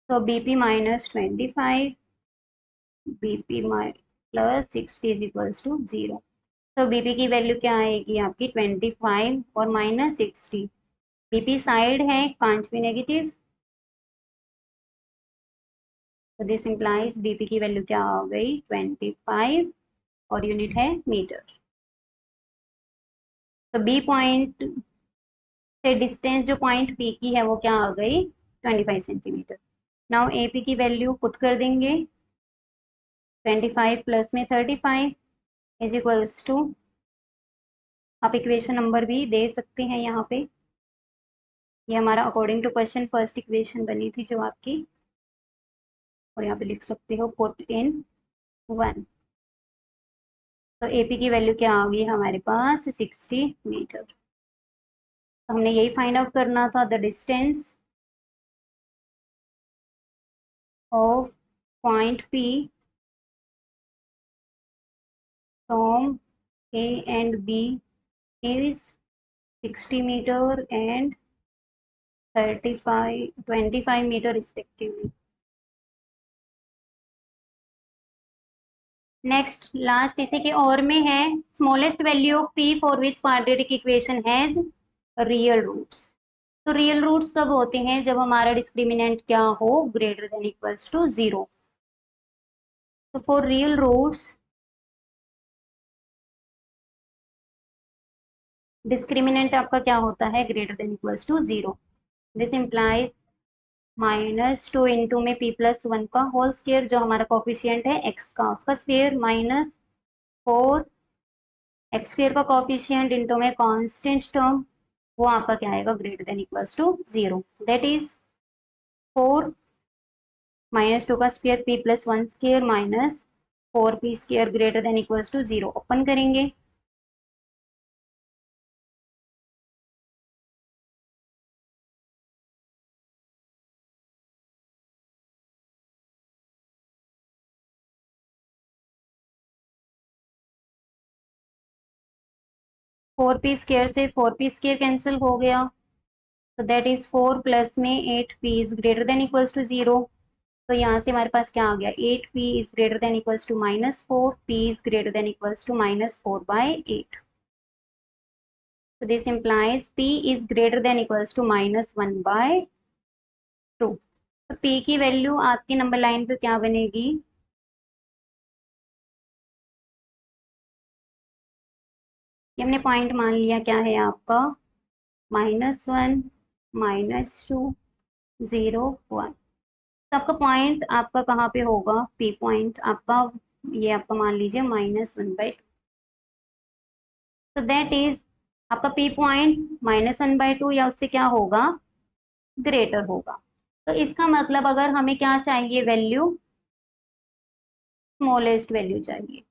तो BP minus 25 BP plus 60 is equals to 0। तो बीपी की वैल्यू क्या आएगी आपकी, 25 और माइनस 60। बीपी साइड है, कांट बी नेगेटिव, तो दिस इंप्लाइज बीपी की वैल्यू क्या आ गई, 25 और यूनिट है मीटर। तो बी पॉइंट से डिस्टेंस जो पॉइंट पी की है वो क्या आ गई, 25 सेंटीमीटर। नाउ एपी की वैल्यू पुट कर देंगे, 25 प्लस में 35 इज इक्वल्स टू, आप इक्वेशन नंबर भी दे सकते हैं यहाँ पे। ये हमारा according to question first equation बनी थी जो आपकी और यहाँ पे लिख सकते हो पुट इन 1। तो एपी की वैल्यू क्या आ गई हमारे पास 60 मीटर। तो हमने यही फाइंड आउट करना था, the distance of point P from A and B is 60 metre and 25 metre respectively. Next last इसी के और में है, smallest value of P for which quadratic equation has real roots. तो रियल रूट्स कब होते हैं, जब हमारा डिस्क्रिमिनेंट क्या हो, ग्रेटर देन इक्वल्स टू 0। तो फॉर रियल रूट्स डिस्क्रिमिनेंट आपका क्या होता है, greater than equals to 0। This implies -2 into में p+1 का होल स्क्वायर, जो हमारा कॉफिशियंट है x का, उसका स्क्वायर, -4 एक्स स्क्वायर का कॉफिशियंट इंटू में कांस्टेंट टर्म, वो आपका क्या आएगा, greater than equals to 0। That is 4 -2 का square p+1 square -4p square greater than equals to 0। Open करेंगे, 4p स्क्वायर से 4p स्क्वायर कैंसिल हो गया, तो दैट इज 4 प्लस में 8p is greater than equals to 0। तो यहाँ से हमारे पास क्या आ गया, 8p is greater than equals to -4, p is greater than equals to -4/8। So this implies p is greater than equals to -1/2। तो p की वैल्यू आपकी नंबर लाइन पे क्या बनेगी, ये हमने पॉइंट मान लिया, क्या है आपका -1 -2 0 1। तो आपका पॉइंट आपका कहाँ पे होगा, p पॉइंट आपका, ये आपका मान लीजिए -1/2। तो दैट इज आपका p पॉइंट -1/2 या उससे क्या होगा, ग्रेटर होगा। तो इसका मतलब अगर हमें क्या चाहिए, वैल्यू, स्मॉलेस्ट वैल्यू चाहिए,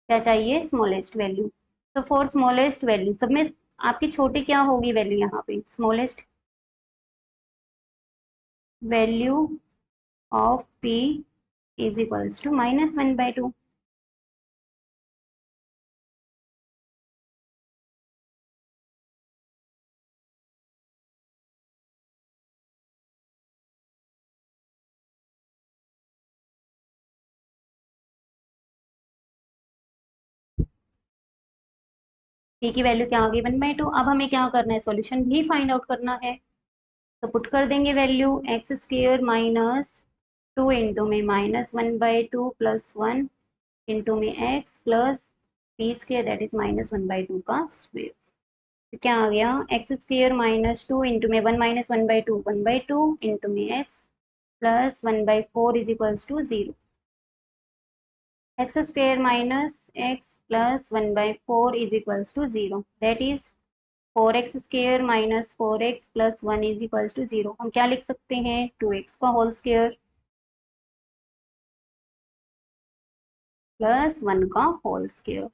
क्या चाहिए, स्मॉलेस्ट वैल्यू। तो फॉर स्मॉलेस्ट वैल्यू सब में आपकी छोटी क्या होगी वैल्यू, यहाँ पे smallest value of p is equals to -1/2। p की वैल्यू क्या आ गई, 1/2। अब हमें क्या करना है, सॉल्यूशन भी फाइंड आउट करना है। तो पुट कर देंगे वैल्यू, एक्स स्क्र -2 इंटू में -1/2 प्लस 1 इंटू में X plus p square, that is -1/2 का स्क्वायर। तो क्या आ गया, एक्स स्क्र -2 इंटू में 1 -1/2 1/2 इंटू में X plus 1/4 is equals to 0। X square minus X plus 1/4 is equals to 0। That is 4x square minus 4x plus 1 is equals to 0। हम क्या लिख सकते हैं, 2x का होल स्क्वायर प्लस 1 का होल स्क्वायर।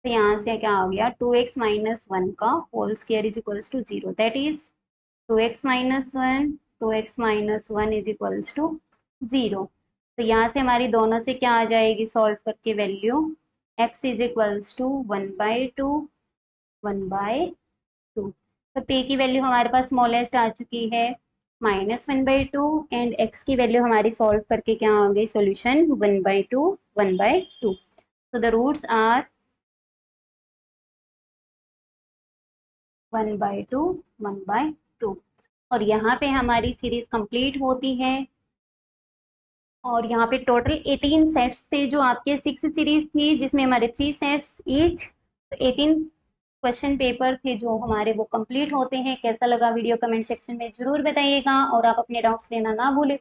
तो यहाँ से क्या आ गया, 2x माइनस 1 का whole square is equals to 0। That is 2x minus 1, 2x minus 1 is equals to 0। तो यहाँ से हमारी दोनों से क्या आ जाएगी, सॉल्व करके value, x is equals to 1/2 1/2। तो p की वैल्यू हमारे पास स्मॉलेस्ट आ चुकी है -1/2 एंड x की वैल्यू हमारी सॉल्व करके क्या आ गई, solution 1/2 1/2। so the roots are 1/2 1/2। और यहाँ पे हमारी सीरीज कंप्लीट होती है। और यहाँ पे टोटल 18 सेट्स थे, जो आपके 6 सीरीज थी जिसमें हमारे 3 सेट्स ईच, 18 क्वेश्चन पेपर थे जो हमारे वो कंप्लीट होते हैं। कैसा लगा वीडियो, कमेंट सेक्शन में जरूर बताइएगा, और आप अपने डाउट्स लेना ना भूलें।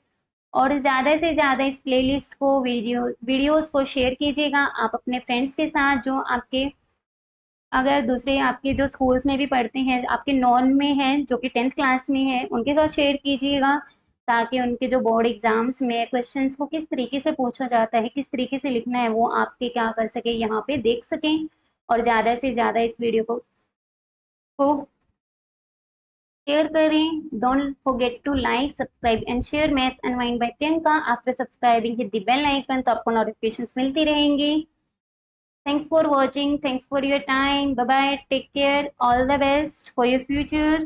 और ज़्यादा से ज़्यादा इस प्लेलिस्ट को, वीडियोस को शेयर कीजिएगा आप अपने फ्रेंड्स के साथ, जो आपके, अगर दूसरे आपके जो स्कूल्स में भी पढ़ते हैं, आपके नॉन में हैं, जो कि 10th क्लास में है, उनके साथ शेयर कीजिएगा, ताकि उनके जो बोर्ड एग्जाम्स में क्वेश्चंस को किस तरीके से पूछा जाता है, किस तरीके से लिखना है, वो आपके क्या कर सके, यहाँ पे देख सकें। और ज़्यादा से ज़्यादा इस वीडियो को शेयर करें। Don't forget to like, subscribe and share Maths Unwind by Priyanka. After subscribing, hit the bell icon तो आपको notifications मिलती रहेंगी। Thanks for watching. Thanks for your time. Bye bye. Take care. All the best for your future.